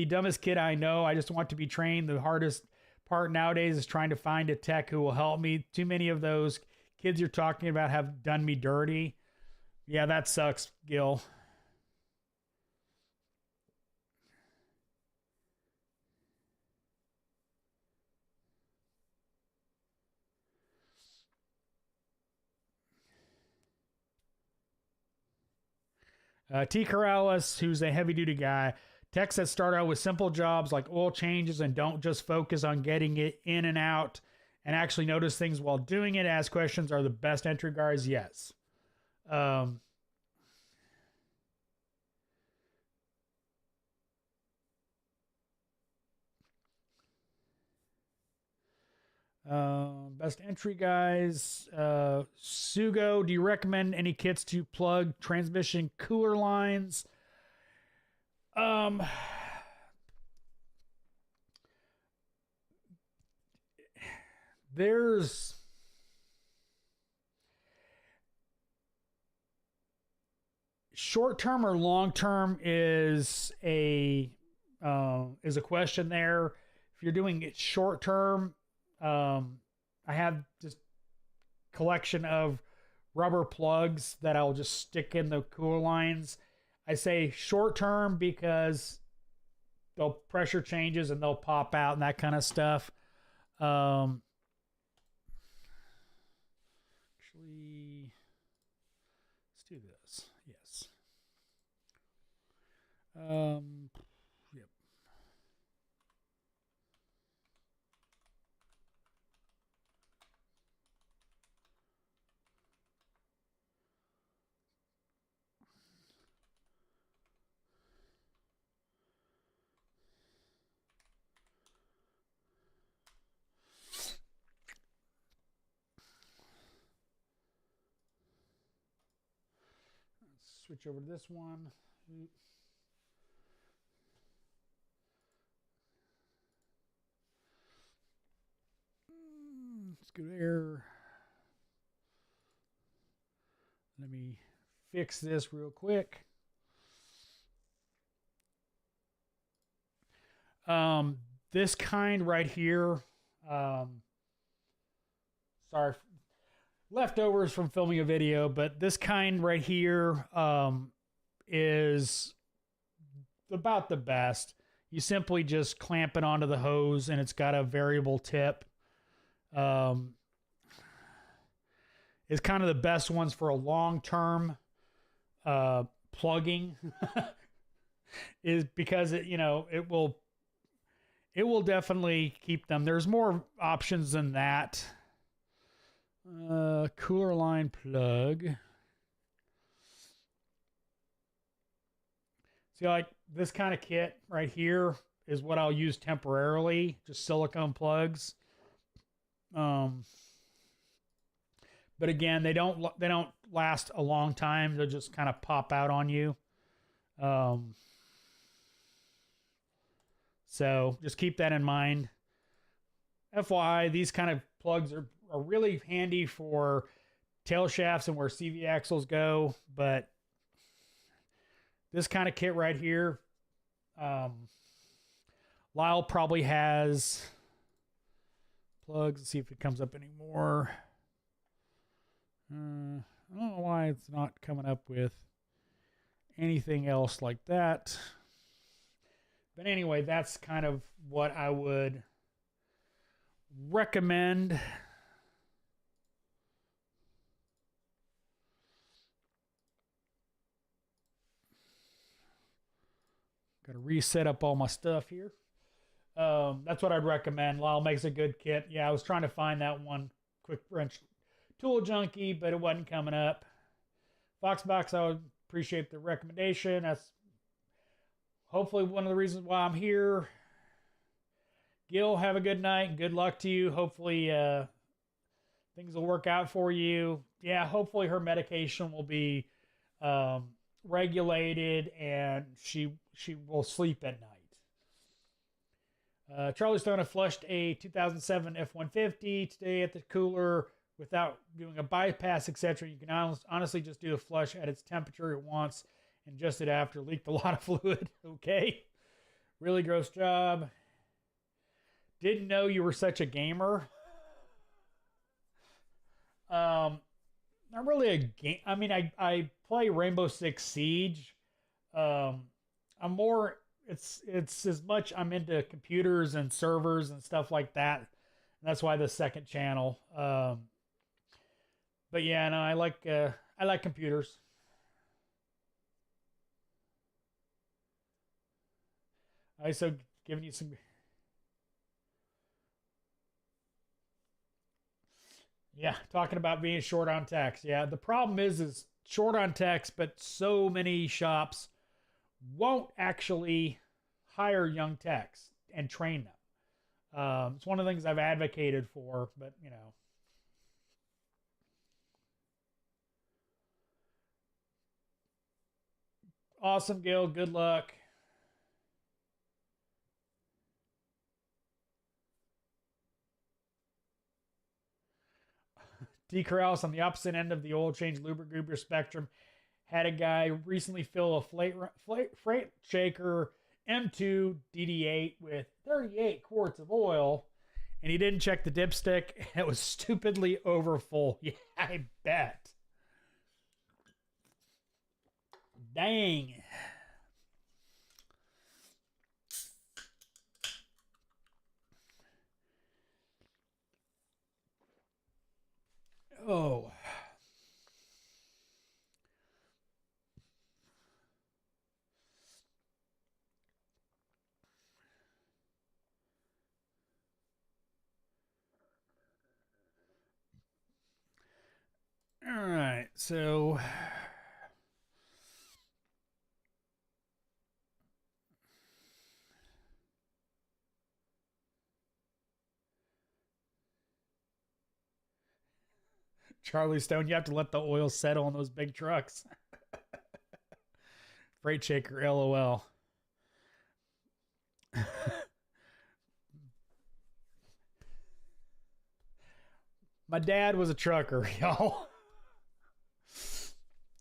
dumbest kid I know. I just want to be trained. The hardest part nowadays is trying to find a tech who will help me. Too many of those kids you're talking about have done me dirty. Yeah, that sucks, Gil. T. Corrales, who's a heavy-duty guy, techs that start out with simple jobs like oil changes and don't just focus on getting it in and out and actually notice things while doing it, ask questions, are the best entry guys. Yes. Best entry guys. Sugo, do you recommend any kits to plug transmission cooler lines? There's short term or long term is a question there. If you're doing it short term, I have just collection of rubber plugs that I'll just stick in the cooler lines. I say short term because they'll pressure changes and they'll pop out and that kind of stuff. Actually, let's do this. Yes. Yep. Switch over to this one. Let's go there. Let me fix this real quick. This kind right here, sorry, leftovers from filming a video, but this kind right here is about the best. You simply just clamp it onto the hose and it's got a variable tip. It's kind of the best ones for a long-term plugging is because it will definitely keep them. There's more options than that. Cooler line plug. See, like this kind of kit right here is what I'll use temporarily, just silicone plugs. But again, they don't last a long time. They'll just kind of pop out on you. So just keep that in mind. FYI, these kind of plugs are really handy for tail shafts and where CV axles go, but this kind of kit right here, Lisle probably has plugs. Let's see if it comes up anymore. I don't know why it's not coming up with anything else like that. But anyway, that's kind of what I would recommend. Got to reset up all my stuff here. That's what I'd recommend. Lisle makes a good kit. Yeah, I was trying to find that one quick wrench tool junkie, but it wasn't coming up. Foxbox, I would appreciate the recommendation. That's hopefully one of the reasons why I'm here. Gil, have a good night. Good luck to you. Hopefully things will work out for you. Yeah, hopefully her medication will be regulated and she will sleep at night. Charlie Stone, I flushed a 2007 F-150 today at the cooler without doing a bypass, etc. You can honestly just do a flush at its temperature it wants and just it after. Leaked a lot of fluid. Okay. Really gross job. Didn't know you were such a gamer. Not really a game. I mean, I play Rainbow Six Siege. I'm more, it's as much I'm into computers and servers and stuff like that. That's why the second channel. But yeah, no, I like computers. I so giving you some. Yeah, talking about being short on techs. Yeah, the problem is short on techs, but so many shops won't actually hire young techs and train them. It's one of the things I've advocated for, but you know. Awesome, Gil. Good luck. D. Corrales on the opposite end of the oil change lubricant spectrum had a guy recently fill a freight shaker M2 DD8 with 38 quarts of oil, and he didn't check the dipstick. It was stupidly overfull. Yeah, I bet. Dang. Oh. All right, so Charlie Stone, you have to let the oil settle on those big trucks. Freight shaker, LOL. My dad was a trucker, y'all.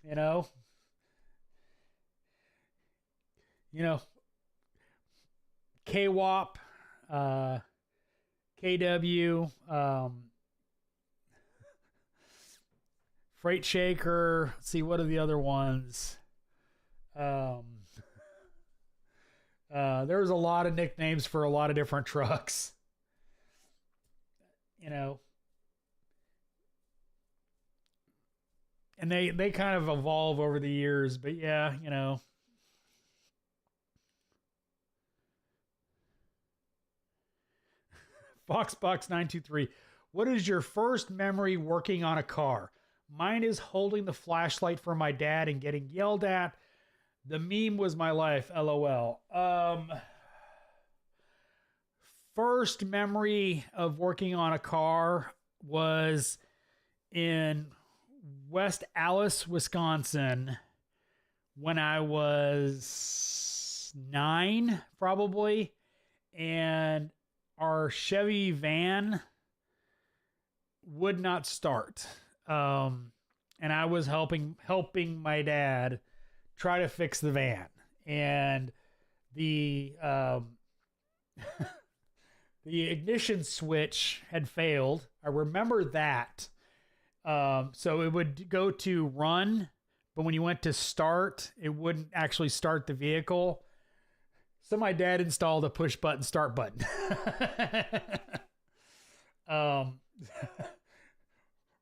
You know, KWAP, KW, Freight Shaker. Let's see, what are the other ones? There's a lot of nicknames for a lot of different trucks. You know, and they kind of evolve over the years, but yeah, you know. Foxbox923, what is your first memory working on a car? Mine is holding the flashlight for my dad and getting yelled at. The meme was my life, LOL. First memory of working on a car was in West Allis, Wisconsin, when I was 9, probably, and our Chevy van would not start, and I was helping my dad try to fix the van, and the the ignition switch had failed. I remember that. So it would go to run, but when you went to start, it wouldn't actually start the vehicle. So my dad installed a push button start button.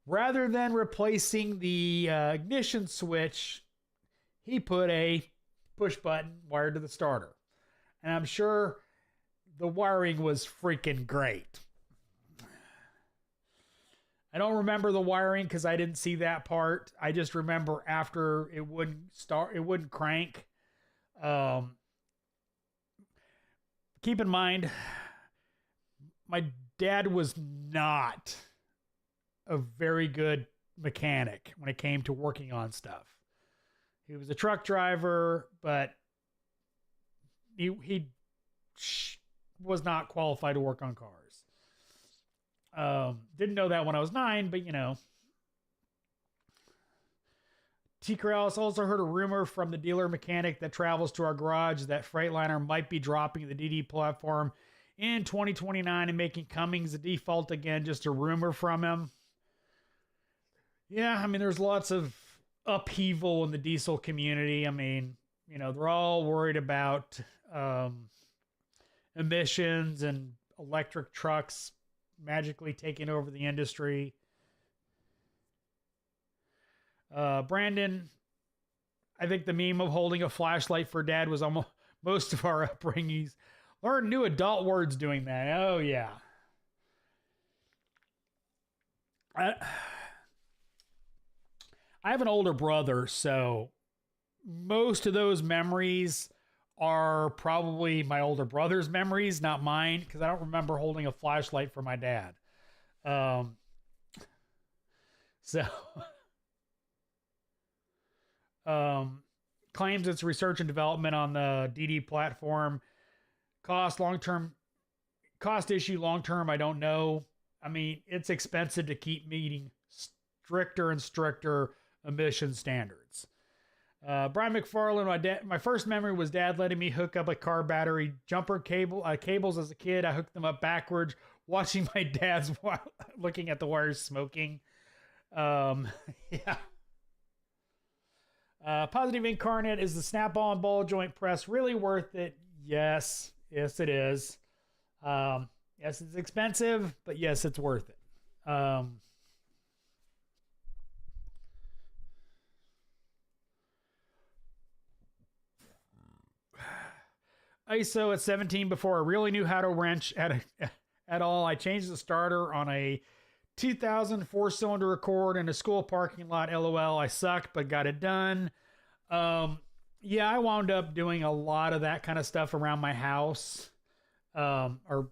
Rather than replacing the ignition switch, he put a push button wired to the starter. And I'm sure the wiring was freaking great. I don't remember the wiring because I didn't see that part. I just remember after it wouldn't crank. Keep in mind, my dad was not a very good mechanic when it came to working on stuff. He was a truck driver, but he was not qualified to work on cars. Didn't know that when I was 9, but you know. T. Corrales also heard a rumor from the dealer mechanic that travels to our garage that Freightliner might be dropping the DD platform in 2029 and making Cummings the default again. Just a rumor from him. Yeah, I mean, there's lots of upheaval in the diesel community. I mean, you know, they're all worried about emissions and electric trucks magically taking over the industry. Brandon, I think the meme of holding a flashlight for dad was almost most of our upbringings. Learn new adult words doing that. Oh, yeah. I have an older brother, so most of those memories are probably my older brother's memories, not mine, because I don't remember holding a flashlight for my dad. Claims it's research and development on the DD platform. Cost issue long-term, I don't know. I mean, it's expensive to keep meeting stricter and stricter emission standards. Brian McFarland, my first memory was dad letting me hook up a car battery jumper cables as a kid. I hooked them up backwards, watching my dad's looking at the wires smoking. Yeah. Positive Incarnate, is the snap-on ball joint press really worth it? Yes it is. Yes, it's expensive, but yes, it's worth it. ISO at 17 before I really knew how to wrench at all. I changed the starter on a 2000 4-cylinder Accord in a school parking lot. LOL, I sucked, but got it done. Yeah, I wound up doing a lot of that kind of stuff around my house, or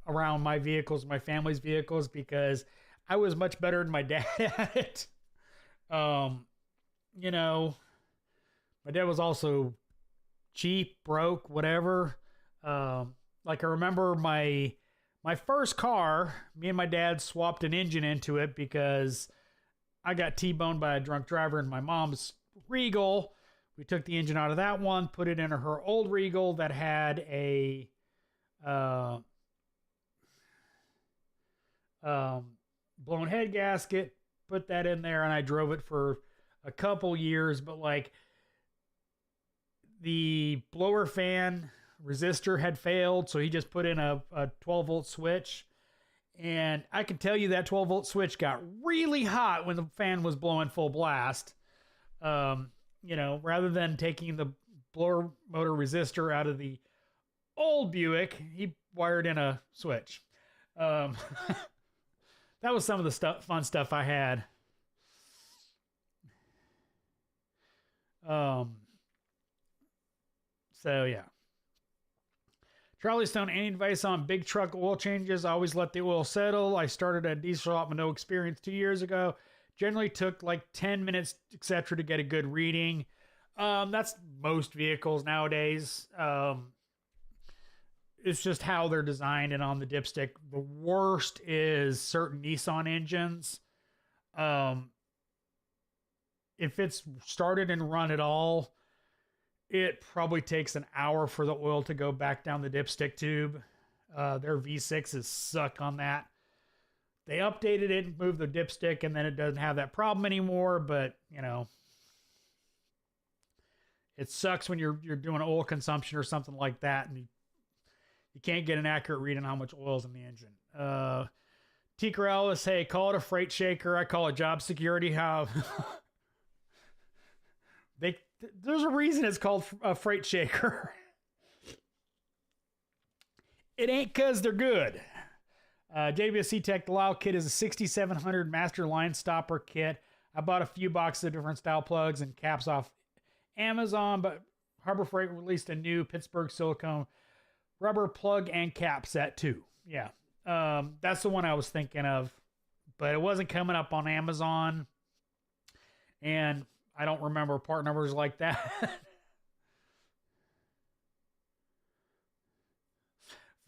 around my vehicles, my family's vehicles, because I was much better than my dad at it. You know, my dad was also cheap, broke, whatever. Like I remember my first car, me and my dad swapped an engine into it because I got T-boned by a drunk driver in my mom's Regal. We took the engine out of that one, put it in her old Regal that had a blown head gasket, put that in there, and I drove it for a couple years. But like, the blower fan resistor had failed, so he just put in a 12-volt switch. And I can tell you that 12-volt switch got really hot when the fan was blowing full blast. You know, rather than taking the blower motor resistor out of the old Buick, he wired in a switch. That was some of the fun stuff I had. So yeah. Charlie Stone, any advice on big truck oil changes? I always let the oil settle. I started a diesel shop with no experience 2 years ago. Generally took like 10 minutes, etc., to get a good reading. That's most vehicles nowadays. It's just how they're designed and on the dipstick. The worst is certain Nissan engines. If it's started and run at all, it probably takes an hour for the oil to go back down the dipstick tube. Their V6s suck on that. They updated it and moved the dipstick, and then it doesn't have that problem anymore. But, you know, it sucks when you're doing oil consumption or something like that, and you can't get an accurate read on how much oil is in the engine. T. Corrales, hey, call it a freight shaker. I call it job security. How there's a reason it's called a freight shaker. It ain't because they're good. JWSC Tech, the Lisle kit is a 6700 master line stopper kit. I bought a few boxes of different style plugs and caps off Amazon, but Harbor Freight released a new Pittsburgh silicone rubber plug and cap set too. Yeah, that's the one I was thinking of, but it wasn't coming up on Amazon, and I don't remember part numbers like that.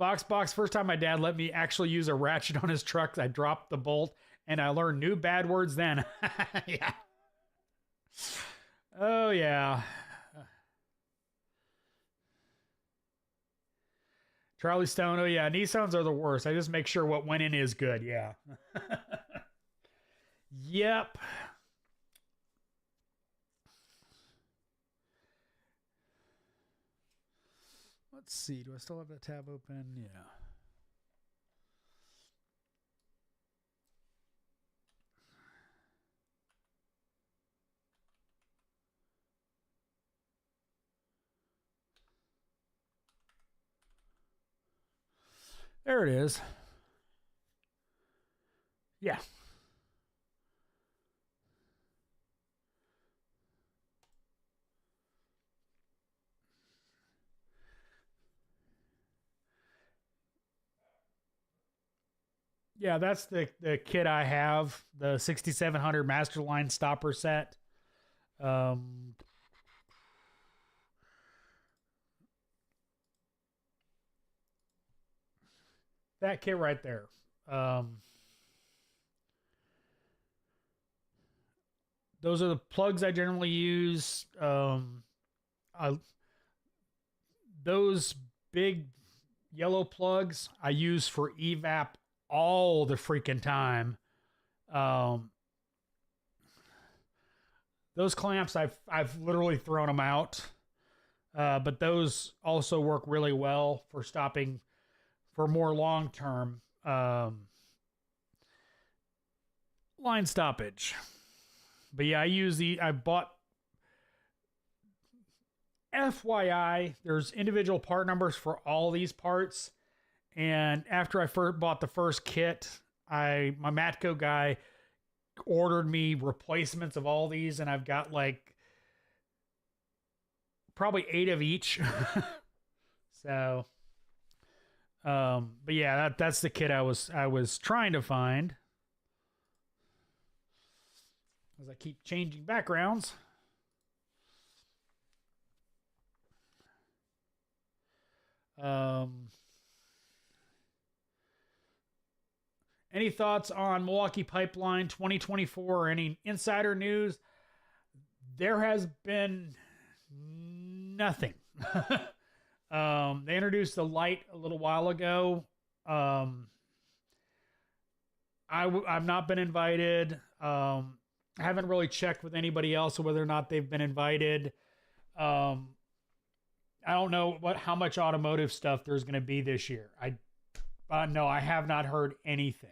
Foxbox, first time my dad let me actually use a ratchet on his truck, I dropped the bolt, and I learned new bad words then. Yeah. Oh, yeah. Charlie Stone, oh, yeah. Nissans are the worst. I just make sure what went in is good. Yeah. Yep. Let's see. Do I still have that tab open? Yeah. There it is. Yeah. Yeah, that's the kit I have, the 6700 Master Line stopper set. That kit right there. Those are the plugs I generally use. Those big yellow plugs I use for evap all the freaking time. Those clamps, I've literally thrown them out. But those also work really well for stopping for more long-term line stoppage. But yeah, I bought, FYI, there's individual part numbers for all these parts. And after I first bought the first kit, my Matco guy ordered me replacements of all these, and I've got like probably 8 of each. So, but yeah, that's the kit I was trying to find. As I keep changing backgrounds. Any thoughts on Milwaukee Pipeline 2024 or any insider news? There has been nothing. They introduced the light a little while ago. I've not been invited. I haven't really checked with anybody else whether or not they've been invited. I don't know how much automotive stuff there's going to be this year. No, I have not heard anything.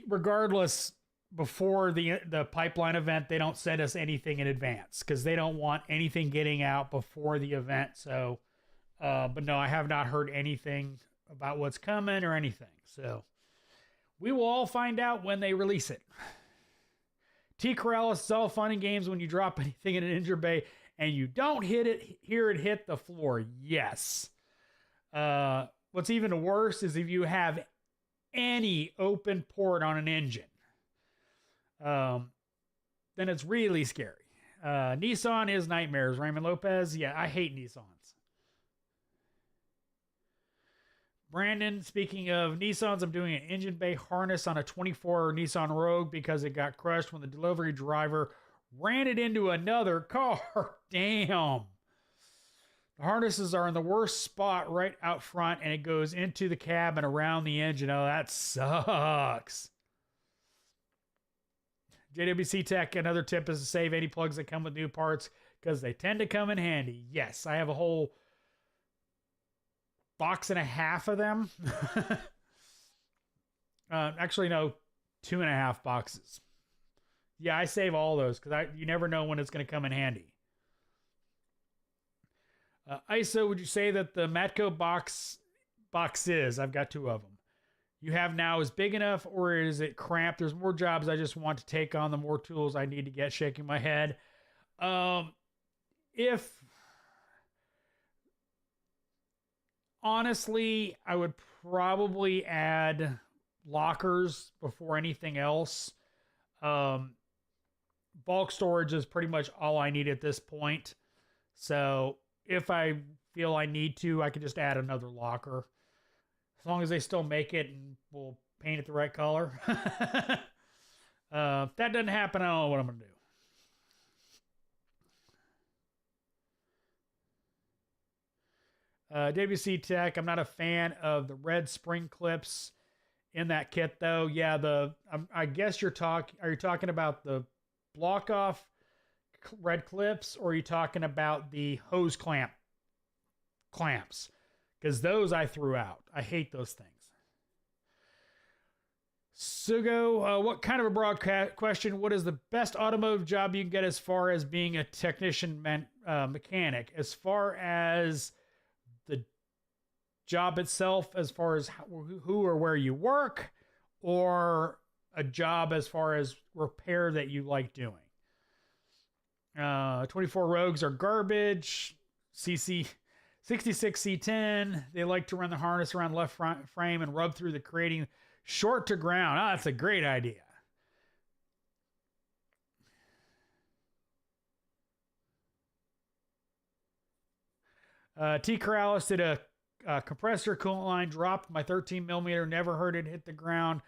Regardless, before the pipeline event, they don't send us anything in advance because they don't want anything getting out before the event. So, but no, I have not heard anything about what's coming or anything. So we will all find out when they release it. T. Corrales, it's all fun and games when you drop anything in an engine bay and you don't hear it hit the floor. Yes. What's even worse is if you have any open port on an engine. Then it's really scary. Nissan is nightmares. Raymond Lopez. Yeah, I hate Nissans. Brandon, speaking of Nissans, I'm doing an engine bay harness on a 24 Nissan Rogue because it got crushed when the delivery driver ran it into another car. Damn. The harnesses are in the worst spot right out front, and it goes into the cab and around the engine. Oh, that sucks. JWC Tech, another tip is to save any plugs that come with new parts because they tend to come in handy. Yes, I have a whole box and a half of them. Actually, no, 2.5 boxes. Yeah, I save all those because you never know when it's going to come in handy. ISO, would you say that the Matco boxes, I've got 2 of them, you have now is big enough, or is it cramped? There's more jobs I just want to take on, the more tools I need to get. Shaking my head. If honestly, I would probably add lockers before anything else. Bulk storage is pretty much all I need at this point. So if I feel I need to, I could just add another locker. As long as they still make it and will paint it the right color. If that doesn't happen, I don't know what I'm going to do. WC Tech, I'm not a fan of the red spring clips in that kit, though. Yeah, I guess are you talking about the block off red clips, or are you talking about the hose clamps? Because those I threw out. I hate those things. Sugo, what kind of a broad question? What is the best automotive job you can get as far as being a technician mechanic? As far as the job itself, as far as who or where you work, or a job as far as repair that you like doing? 24 Rogues are garbage. 66 C10, they like to run the harness around left frame and rub through the creating short to ground. Ah, that's a great idea. T. Corrales did a compressor coolant line, dropped my 13 millimeter, never heard it hit the ground.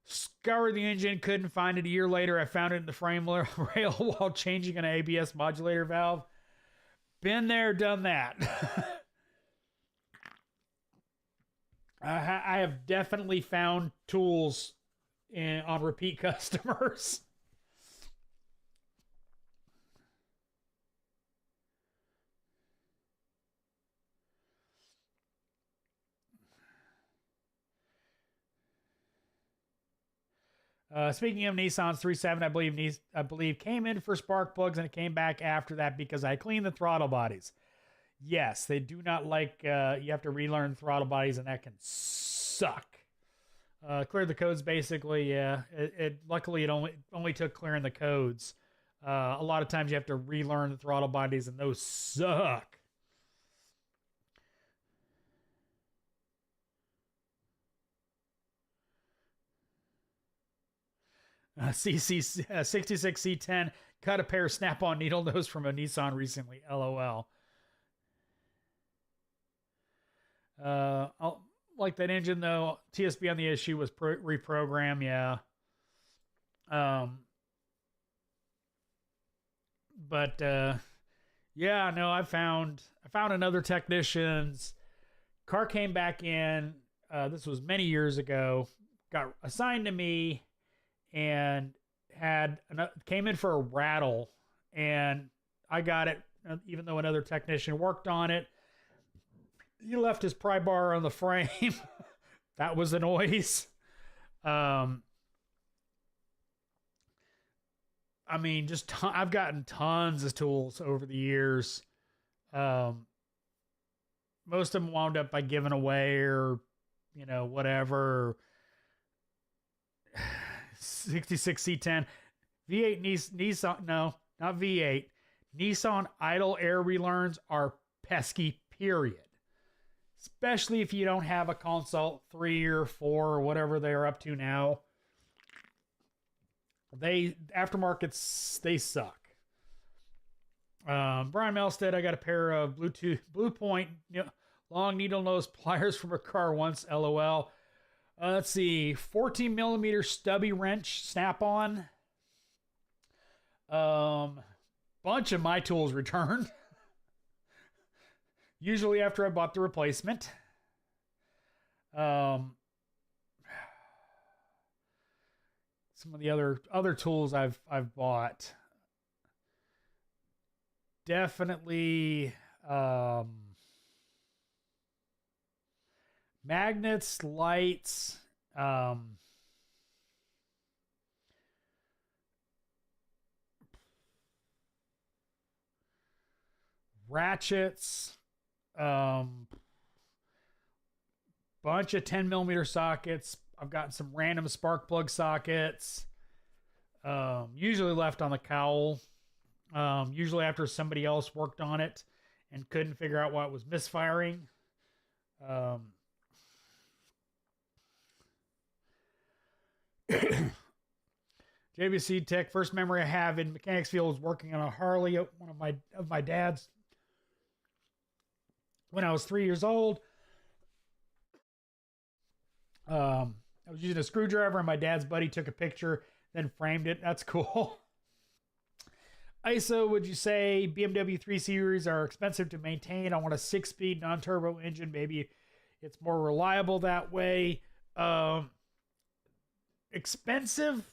Scoured the engine, couldn't find it. A year later, I found it in the frame rail while changing an ABS modulator valve. Been there, done that. I have definitely found tools on repeat customers. Speaking of Nissan's 37, I believe came in for spark plugs, and it came back after that because I cleaned the throttle bodies. Yes, they do not like, you have to relearn throttle bodies, and that can suck. Cleared the codes basically, yeah. Luckily, it only took clearing the codes. A lot of times you have to relearn the throttle bodies, and those suck. CC 66 C10 cut a pair of snap-on needle nose from a Nissan recently. LOL. I'll like that engine though. TSB on the issue was reprogrammed. Yeah. But yeah, no, I found another technician's car came back in. This was many years ago. Got assigned to me, and came in for a rattle, and I got it, even though another technician worked on it. He left his pry bar on the frame. That was the noise. I mean, I've gotten tons of tools over the years. Most of them wound up by giving away, or whatever. 66 C10 V8 Nissan, no, not V8. Nissan idle air relearns are pesky, period. Especially if you don't have a Consult 3 or 4 or whatever they're up to now. Aftermarkets, they suck. Brian Melstead, I got a pair of Blue Point long needle nose pliers from a car once. LOL. Let's see, 14 millimeter stubby wrench snap-on. Bunch of my tools returned. Usually after I bought the replacement. Some of the other tools I've bought. Definitely magnets, lights, ratchets, Bunch of 10 millimeter sockets. I've got some random spark plug sockets, usually left on the cowl, usually after somebody else worked on it and couldn't figure out why it was misfiring. JBC Tech, first memory I have in mechanics field was working on a Harley, one of my dad's, when I was 3 years old. I was using a screwdriver and my dad's buddy took a picture, then framed it. That's cool. ISO, would you say BMW 3 Series are expensive to maintain? I want a 6-speed non-turbo engine. Maybe it's more reliable that way. Expensive?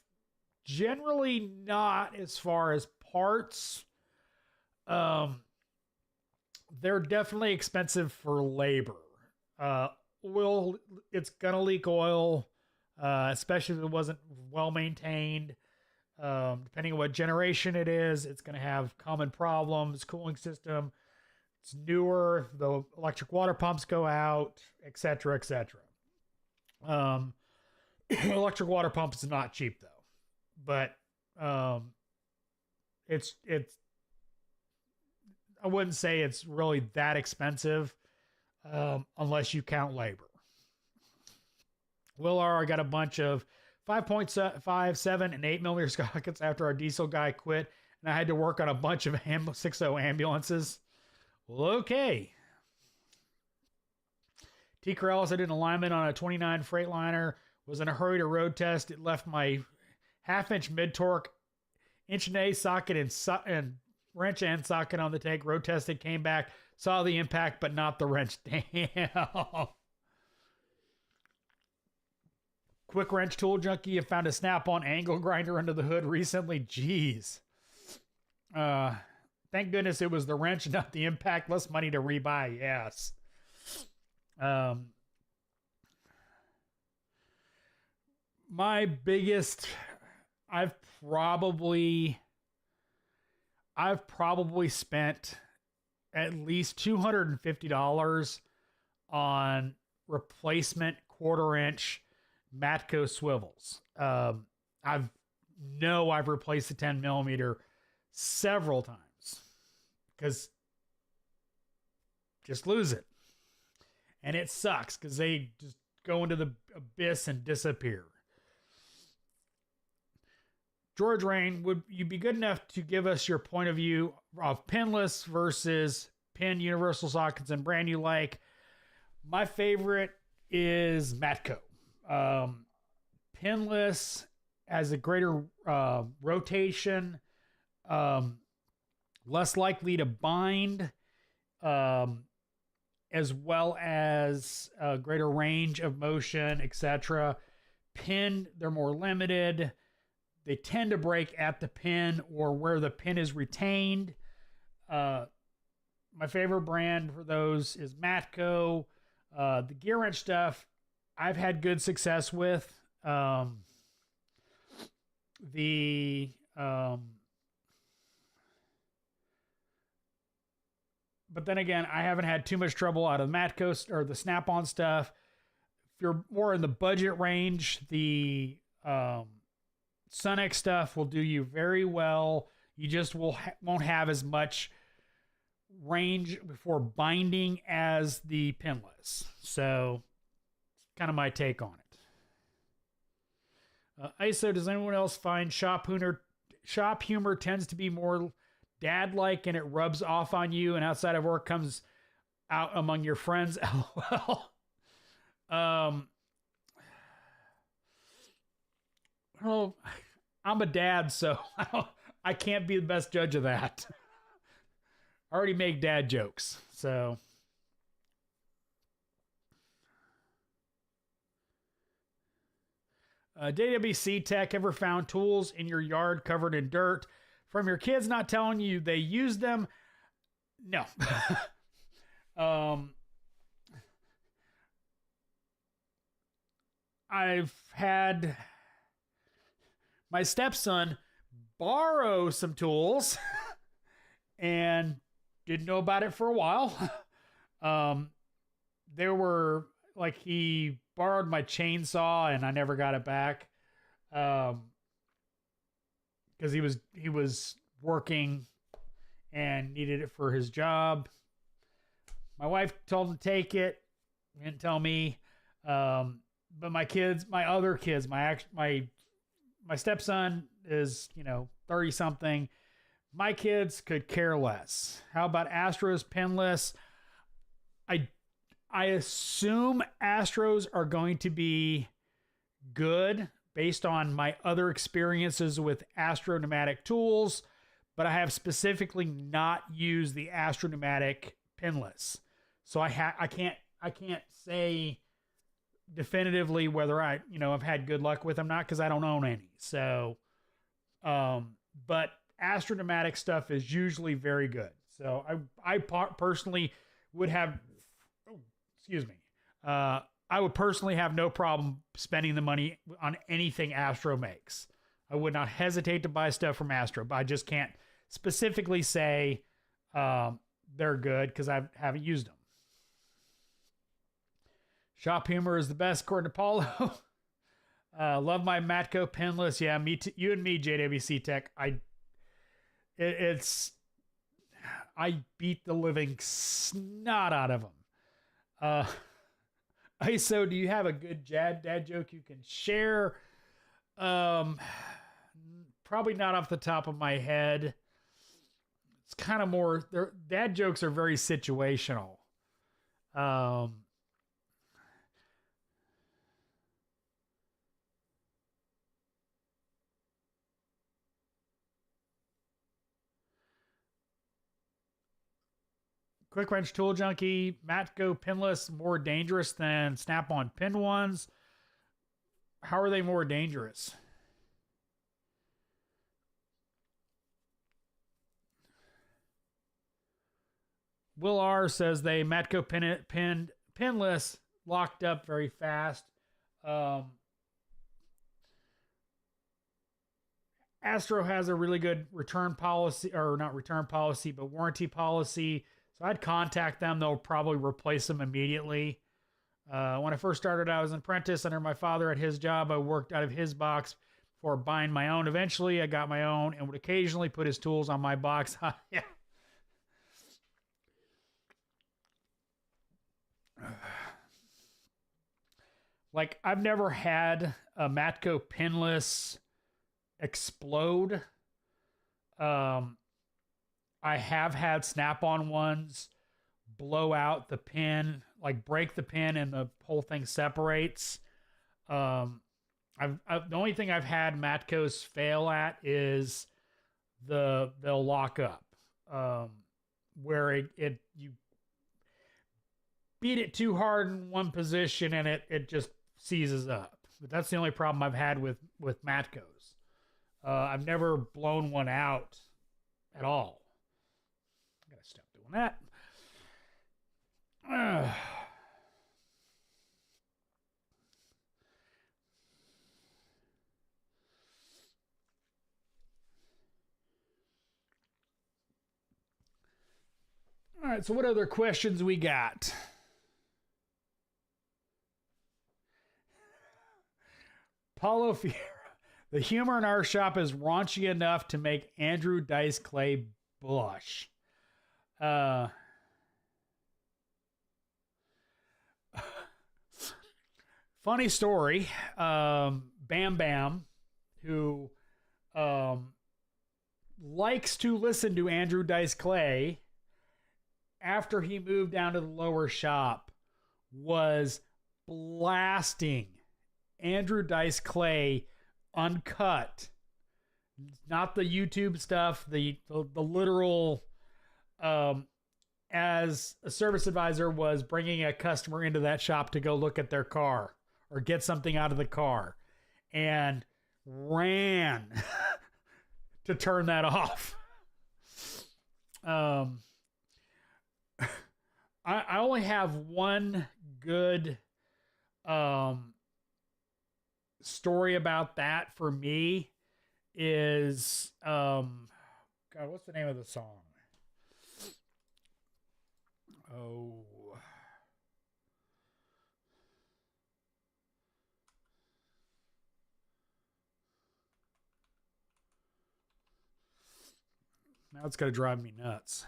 Generally not as far as parts. They're definitely expensive for labor. Oil, it's gonna leak oil, especially if it wasn't well maintained. Depending on what generation it is, it's gonna have common problems. Cooling system, it's newer. The electric water pumps go out, etc., etc. Electric water pump is not cheap though, but it's I wouldn't say it's really that expensive. Unless you count labor. Will R, I got a bunch of 5.5, 7, and 8 millimeter sockets after our diesel guy quit, and I had to work on a bunch of 60 ambulances. Well, okay. T. Corrales, I did an alignment on a 29 Freightliner, was in a hurry to road test. It left my half-inch mid-torque, inch-and-a socket and wrench and socket on the tank, road tested, came back, saw the impact, but not the wrench. Damn. Quick wrench tool junkie. I found a snap-on angle grinder under the hood recently. Jeez. Thank goodness it was the wrench, not the impact. Less money to rebuy. Yes. My biggest, I've probably spent at least $250 on replacement 1/4 inch Matco swivels. I've replaced the 10 millimeter several times because just lose it. And it sucks because they just go into the abyss and disappear. George Rain, would you be good enough to give us your point of view of pinless versus pin universal sockets and brand you like? My favorite is Matco. Pinless has a greater rotation, less likely to bind, as well as a greater range of motion, etc. Pin, they're more limited. They tend to break at the pin or where the pin is retained. My favorite brand for those is Matco. The gear wrench stuff I've had good success with. But then again, I haven't had too much trouble out of Matco or the snap-on stuff. If you're more in the budget range, the Sunex stuff will do you very well. You just won't have as much range before binding as the pinless. So, kind of my take on it. ISO, does anyone else find shop humor tends to be more dad-like and it rubs off on you and outside of work comes out among your friends? Well, I'm a dad, so I can't be the best judge of that. I already make dad jokes, so. JWC Tech, ever found tools in your yard covered in dirt from your kids not telling you they used them? No. I've had my stepson borrow some tools and didn't know about it for a while. Um, there were like he borrowed my chainsaw and I never got it back. Because he was working and needed it for his job. My wife told him to take it. Didn't tell me. But my other kids, my stepson is 30 something. My kids could care less. How about Astro's pinless? I I assume Astros are going to be good based on my other experiences with Astro pneumatic tools, but I have specifically not used the Astro pneumatic pinless. So I can't say definitively whether I've had good luck with them or not, because I don't own any. So but Astro pneumatic stuff is usually very good. So I personally would have I would personally have no problem spending the money on anything Astro makes. I would not hesitate to buy stuff from Astro, but I just can't specifically say they're good because I haven't used them. Shop humor is the best, according to Paulo. Love my Matco pinless. Yeah, you and me, JWC Tech. I beat the living snot out of them. ISO, do you have a good dad joke you can share? Probably not off the top of my head. It's kind of more, dad jokes are very situational. Quick Wrench Tool Junkie, Matco pinless more dangerous than Snap-on pin ones. How are they more dangerous? Will R says they Matco pinless locked up very fast. Astro has a really good return policy, or not return policy, but warranty policy. So I'd contact them. They'll probably replace them immediately. When I first started, I was an apprentice under my father at his job. I worked out of his box before buying my own. Eventually, I got my own and would occasionally put his tools on my box. Yeah. Like, I've never had a Matco pinless explode. I have had Snap-on ones blow out the pin, like break the pin and the whole thing separates. The only thing I've had Matcos fail at is they'll lock up, where you beat it too hard in one position and it just seizes up. But that's the only problem I've had with Matcos. I've never blown one out at all. I gotta stop doing that. All right, so what other questions we got? Paulo Fiera. The humor in our shop is raunchy enough to make Andrew Dice Clay blush. Funny story. Bam Bam, who likes to listen to Andrew Dice Clay, after he moved down to the lower shop, was blasting Andrew Dice Clay uncut, not the YouTube stuff, the literal, as a service advisor, was bringing a customer into that shop to go look at their car or get something out of the car, and ran to turn that off. I only have one good story about that for me is God, what's the name of the song? Oh, Now it's going to drive me nuts.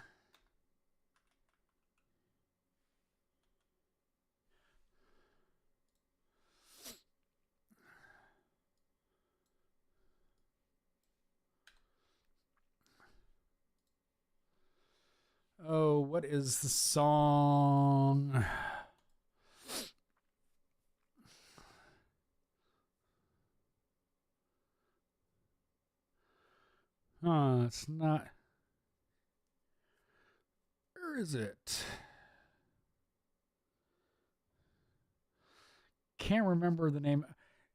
Oh, what is the song? Oh, it's not. Where is it? Can't remember the name.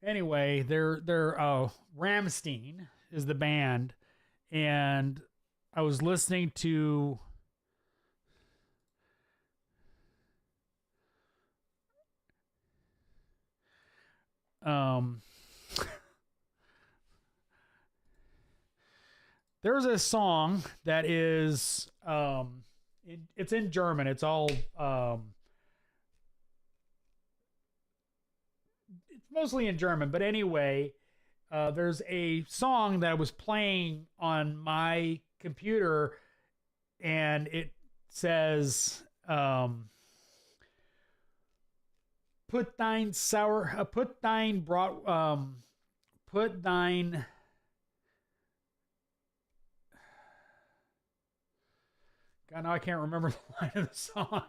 Anyway, they're Rammstein is the band, and I was listening to there's a song that is it's in German. It's all it's mostly in German, but anyway, there's a song that was playing on my computer, and it says put thine God, now I can't remember the line of the song.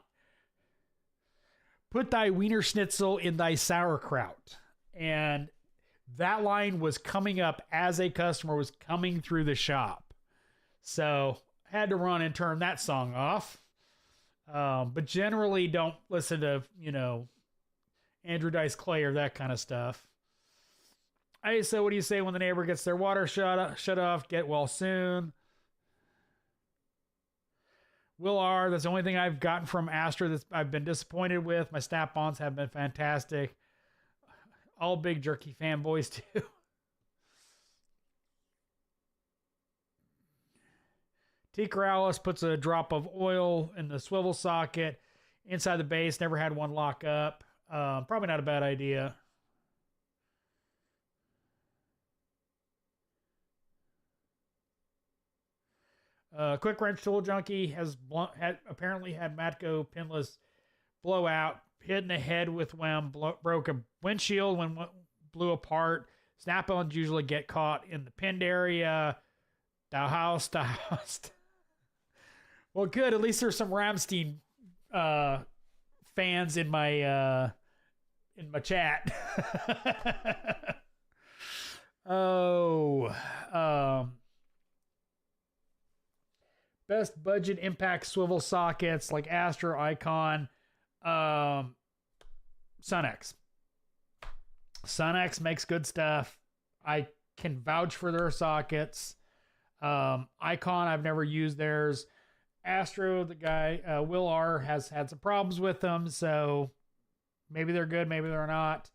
Put thy Wiener Schnitzel in thy sauerkraut. And that line was coming up as a customer was coming through the shop. So had to run and turn that song off. But generally don't listen to, Andrew Dice Clay or that kind of stuff. Hey, so what do you say when the neighbor gets their water shut off? Get well soon. Will R, that's the only thing I've gotten from Astro that I've been disappointed with. My snap-ons have been fantastic. All big jerky fanboys too. T. Corrales puts a drop of oil in the swivel socket inside the base. Never had one lock up. Probably not a bad idea. Quick Wrench Tool Junkie apparently had Matco pinless blowout, hit in the head with when broke a windshield when blew apart. Snap-ons usually get caught in the pinned area. The house. Well, good. At least there's some Rammstein fans in my chat. Best budget impact swivel sockets like Astro, Icon, Sunex. Sunex makes good stuff. I can vouch for their sockets. Icon, I've never used theirs. Astro, the guy, Will R, has had some problems with them, so maybe they're good, maybe they're not.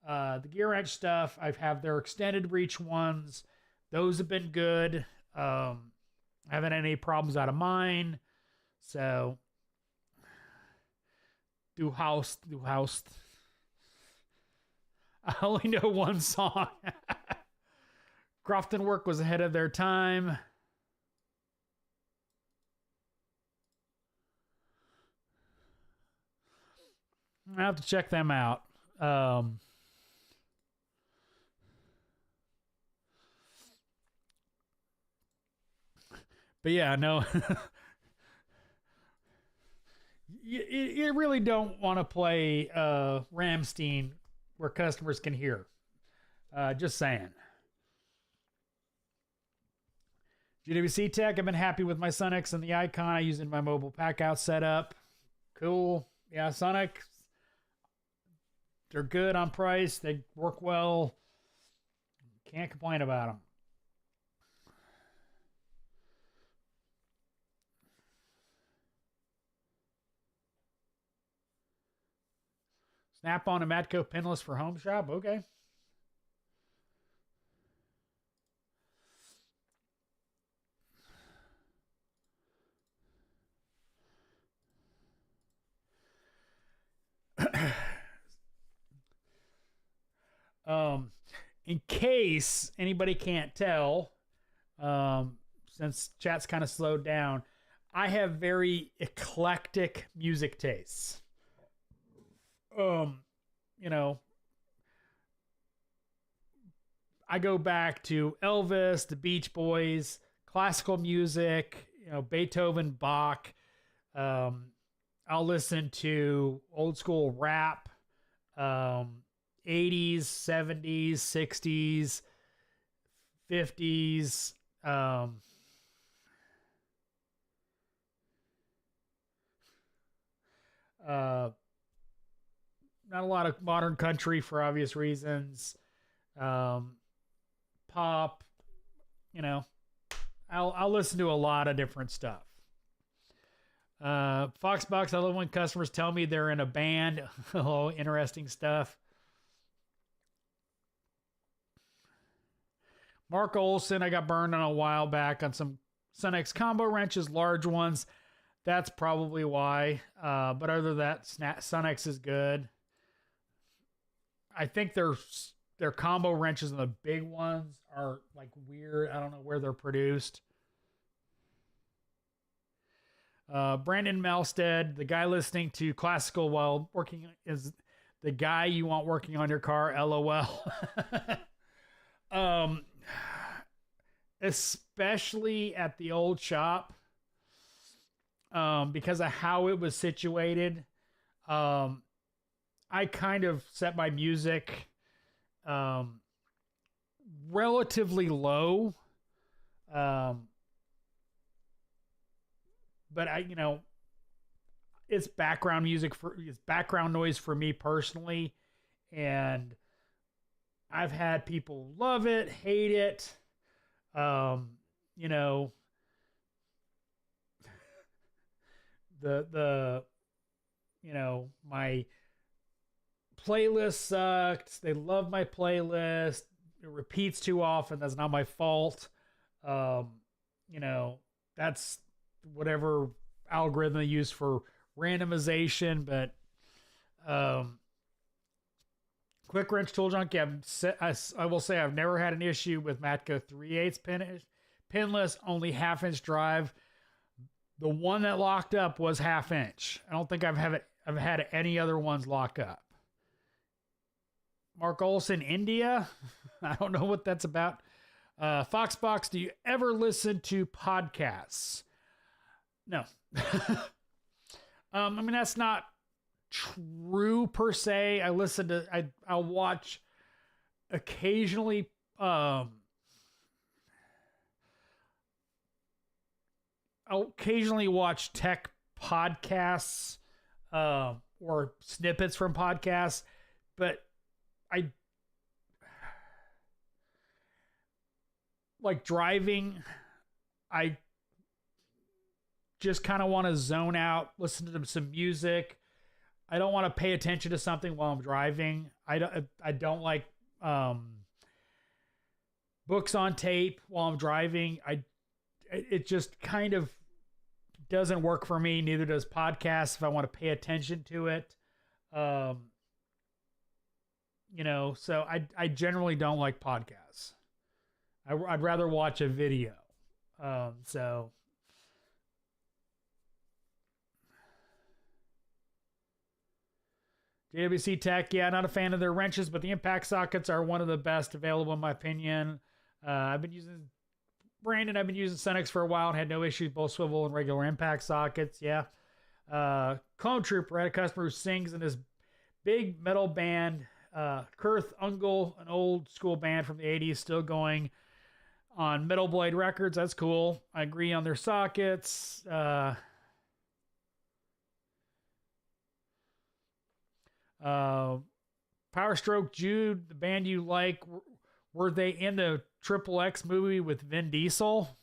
The gear wrench stuff, I've had their extended reach ones. Those have been good. I haven't had any problems out of mine. So, Du Haust. I only know one song. Crofton Work was ahead of their time. I have to check them out. But yeah, no. you really don't want to play Rammstein where customers can hear. Just saying. GWC Tech, I've been happy with my Sunex and the Icon. I use it in my mobile pack out setup. Cool. Yeah, Sunex, they're good on price. They work well. Can't complain about them. Snap-on and Matco pinless for home shop. Okay. In case anybody can't tell, since chat's kind of slowed down, I have very eclectic music tastes. You know, I go back to Elvis, the Beach Boys, classical music, you know, Beethoven, Bach. I'll listen to old school rap, 80s, 70s, 60s, 50s. Not a lot of modern country for obvious reasons. Pop, you know, I'll listen to a lot of different stuff. Foxbox, I love when customers tell me they're in a band. Oh, interesting stuff. Mark Olson, I got burned on a while back on some Sunex combo wrenches, large ones. That's probably why. But other than that, Sunex is good. I think their combo wrenches and the big ones are like weird. I don't know where they're produced. Brandon Melstead, the guy listening to classical while working is the guy you want working on your car. LOL. Especially at the old shop, because of how it was situated. I kind of set my music relatively low. But it's background music it's background noise for me personally. And I've had people love it, hate it. My playlist sucked. They love my playlist. It repeats too often. That's not my fault. That's whatever algorithm they use for randomization. But Quick Wrench Tool Junkie, I will say I've never had an issue with Matco 3/8 pinless, only 1/2-inch drive. The one that locked up was 1/2-inch. I don't think I've had any other ones lock up. Mark Olson, India. I don't know what that's about. Foxbox, do you ever listen to podcasts? No. That's not true per se. I'll watch occasionally. I'll occasionally watch tech podcasts or snippets from podcasts, but I like driving. I just kind of want to zone out, listen to some music. I don't want to pay attention to something while I'm driving. I don't like books on tape while I'm driving. It just kind of doesn't work for me. Neither does podcasts if I want to pay attention to it. So I generally don't like podcasts. I'd rather watch a video. JWC Tech, yeah, not a fan of their wrenches, but the impact sockets are one of the best available in my opinion. I've been using Sunex for a while and had no issues, both swivel and regular impact sockets. Yeah. Clone Trooper, I had a customer who sings in this big metal band, Kurth Ungel, an old school band from the 80s, still going on Metal Blade Records. That's cool. I agree on their sockets. Power Stroke Jude, the band you like, were they in the Triple X movie with Vin Diesel?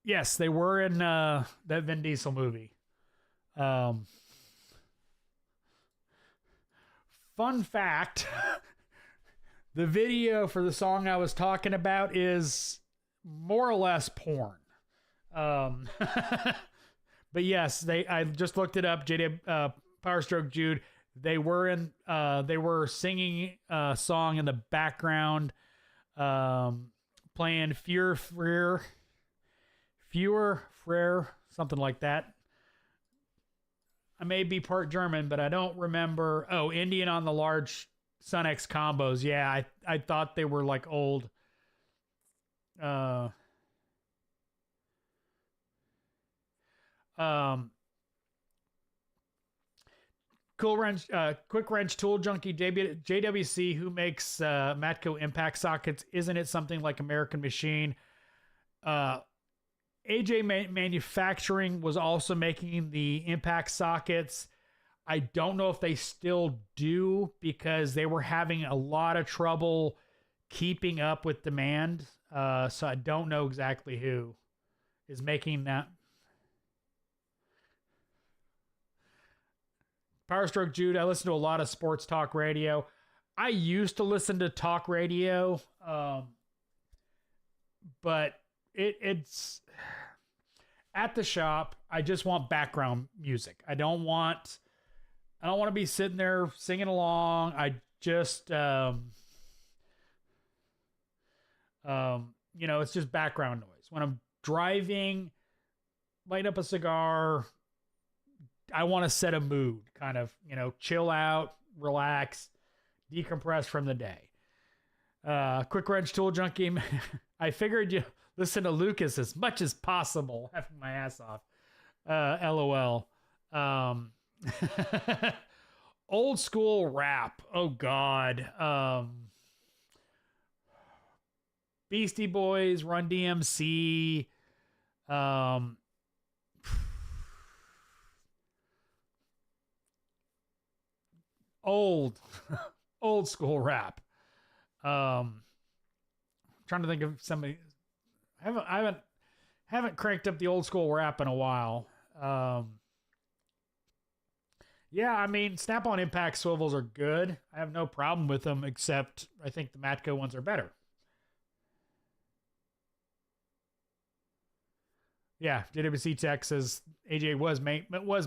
Yes, they were in that Vin Diesel movie. Fun fact, the video for the song I was talking about is more or less porn. But yes, I just looked it up. Power Stroke Jude, they were singing a song in the background, playing Fewer Frere, something like that. I may be part German, but I don't remember. Oh, Indian on the large Sun X combos. Yeah, I thought they were like old. Cool Wrench, Quick Wrench Tool Junkie JWC, who makes Matco impact sockets. Isn't it something like American Machine? AJ Manufacturing was also making the impact sockets. I don't know if they still do because they were having a lot of trouble keeping up with demand. So I don't know exactly who is making that. Power Stroke Jude, I listen to a lot of sports talk radio. I used to listen to talk radio, but it's at the shop. I just want background music. I don't want to be sitting there singing along. I just it's just background noise. When I'm driving, light up a cigar, I want to set a mood, kind of, chill out, relax, decompress from the day. Quick Wrench Tool Junkie. I figured you listen to Lucas as much as possible, having my ass off. LOL. Old school rap. Oh God. Beastie Boys, Run DMC. Old school rap. Trying to think of somebody. I haven't cranked up the old school rap in a while. Yeah, I mean, Snap-on impact swivels are good. I have no problem with them, except I think the Matco ones are better. Yeah, JWC Texas, AJ was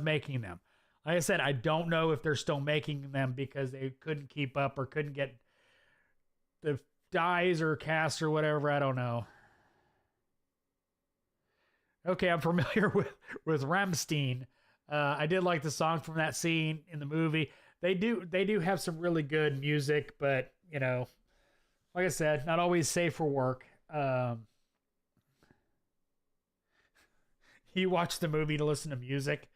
making them. Like I said, I don't know if they're still making them because they couldn't keep up or couldn't get the dies or casts or whatever. I don't know. Okay, I'm familiar with Rammstein. I did like the song from that scene in the movie. They do have some really good music, but like I said, not always safe for work. You watch the movie to listen to music.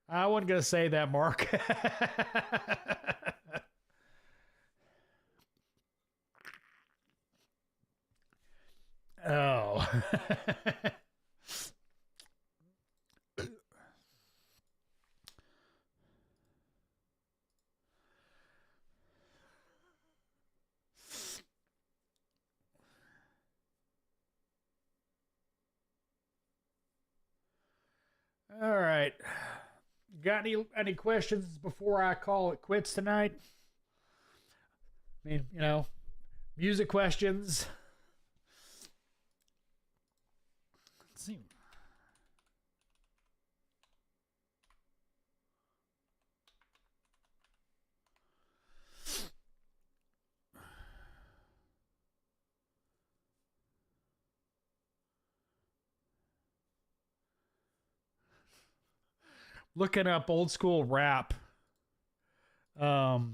I wasn't gonna say that, Mark. Oh. All right. Got any questions before I call it quits tonight? I mean, music questions. Let's see. Looking up old school rap. The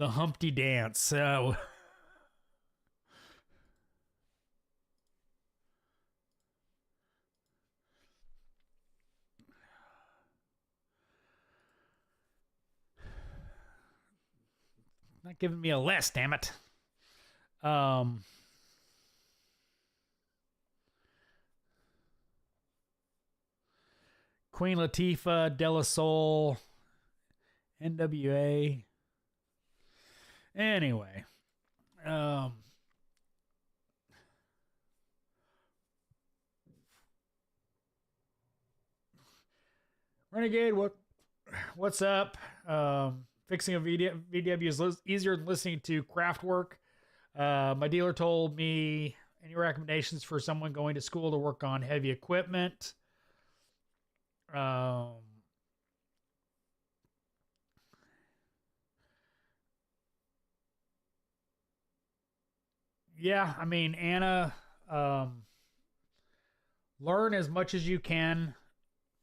Humpty Dance. So not giving me a list, damn it. Queen Latifah, De La Soul, NWA. Anyway, Renegade, what's up? Fixing a VW is easier than listening to craft work. My dealer told me, any recommendations for someone going to school to work on heavy equipment? Yeah, I mean, Anna, learn as much as you can.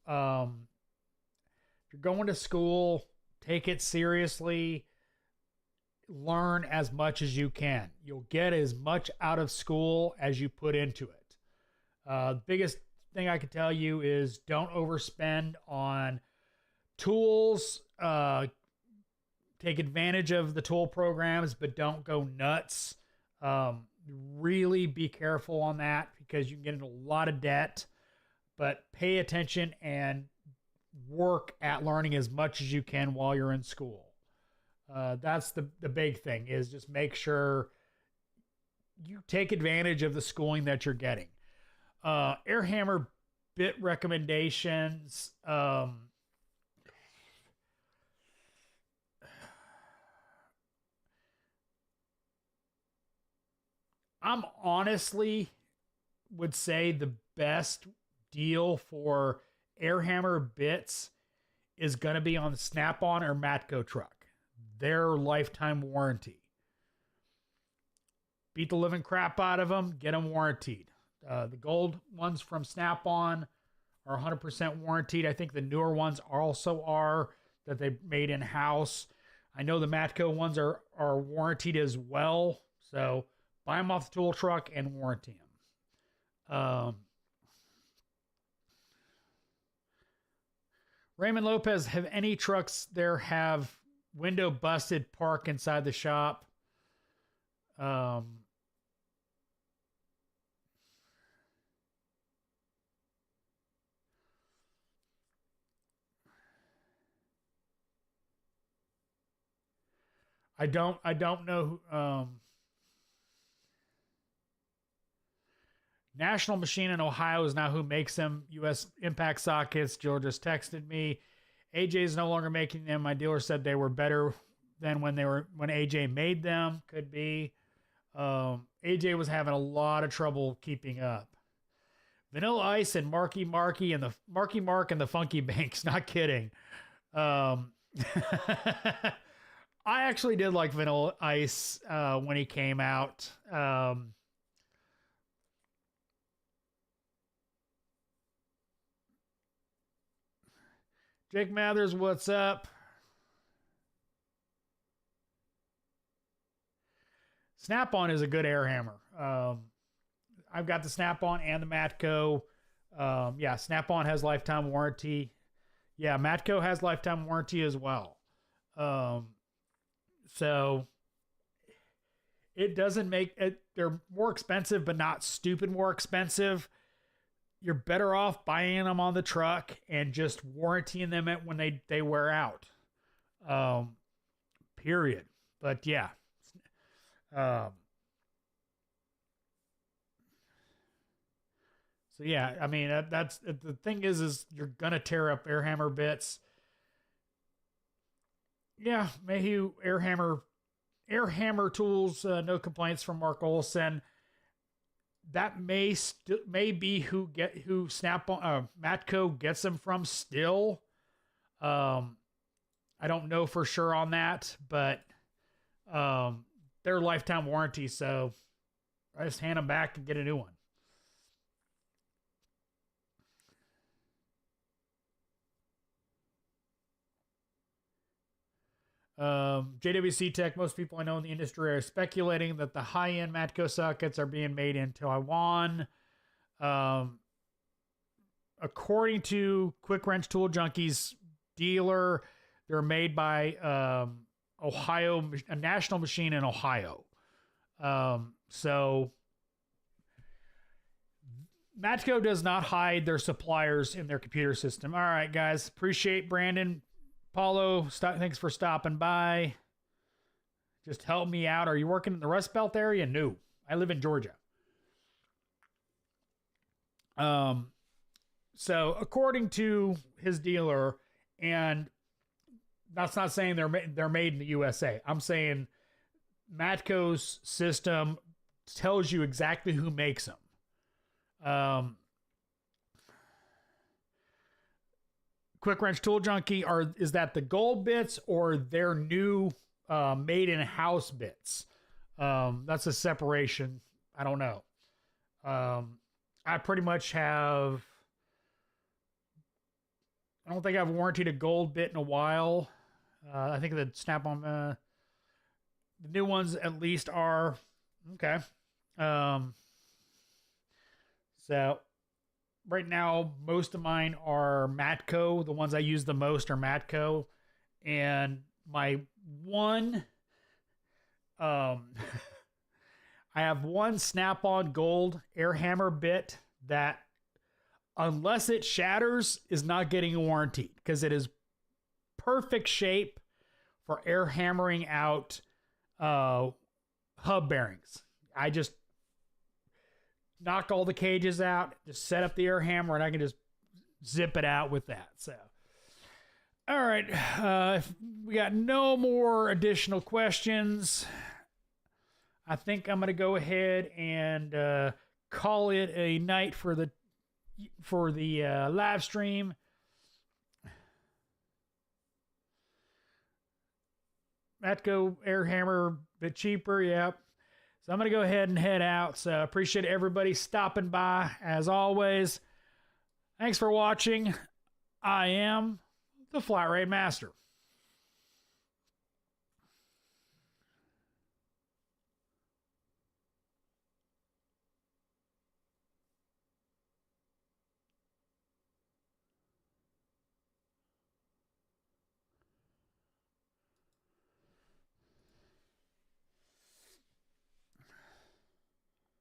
If you're going to school, take it seriously. Learn as much as you can. You'll get as much out of school as you put into it. The biggest thing I can tell you is don't overspend on tools. Take advantage of the tool programs, but don't go nuts. Really be careful on that because you can get into a lot of debt, but pay attention and work at learning as much as you can while you're in school. That's the big thing, is just make sure you take advantage of the schooling that you're getting. Air hammer bit recommendations. I'm honestly would say the best deal for air hammer bits is going to be on the Snap-on or Matco truck. Their lifetime warranty. Beat the living crap out of them, get them warranted. The gold ones from Snap-on are 100% warranted. I think the newer ones also are, that they made in-house. I know the Matco ones are warranted as well. So buy them off the tool truck and warranty them. Raymond Lopez, have any trucks there have window busted park inside the shop? I don't know. National Machine in Ohio is now who makes them. U.S. Impact sockets. Jill just texted me. AJ is no longer making them. My dealer said they were better than when AJ made them. Could be. AJ was having a lot of trouble keeping up. Vanilla Ice and Marky Mark and the Funky Banks. Not kidding. I actually did like Vanilla Ice when he came out. Jake Mathers, what's up? Snap-on is a good air hammer. I've got the Snap-on and the Matco. Yeah, Snap-on has lifetime warranty. Yeah, Matco has lifetime warranty as well. So it doesn't make it, they're more expensive, but not stupid more expensive. You're better off buying them on the truck and just warrantying them when they wear out. Period. But yeah. So yeah, I mean, that's the thing is you're going to tear up air hammer bits. Yeah, Mayhew air hammer tools, no complaints from Mark Olson. That may be who Snap-on Matco gets them from still. I don't know for sure on that, but they're lifetime warranty, so I just hand them back and get a new one. JWC Tech, most people I know in the industry are speculating that the high-end Matco sockets are being made in Taiwan. According to Quick Wrench Tool Junkies dealer, they're made by Ohio, a national machine in Ohio. So Matco does not hide their suppliers in their computer system. All right, guys. Appreciate Brandon. Paulo, thanks for stopping by. Just help me out. Are you working in the Rust Belt area? No. I live in Georgia. So according to his dealer, And that's not saying they're made in the USA. I'm saying Matco's system tells you exactly who makes them. Quick Wrench Tool Junkie, is that the gold bits or their new made in house bits? That's a separation. I don't know. I pretty much have. I don't think I've warranted a gold bit in a while. I think the Snap-on, the new ones at least are okay. So right now, most of mine are Matco. The ones I use the most are Matco, and my one, I have one Snap-on gold air hammer bit that, unless it shatters, is not getting a warranty because it is perfect shape for air hammering out hub bearings. I just knock all the cages out, just set up the air hammer, and I can just zip it out with that. So, all right, if we got no more additional questions, I think I'm going to go ahead and call it a night for the live stream. Matco air hammer, a bit cheaper, yep. So I'm going to go ahead and head out. So appreciate everybody stopping by as always. Thanks for watching. I am the Flat Rate Master.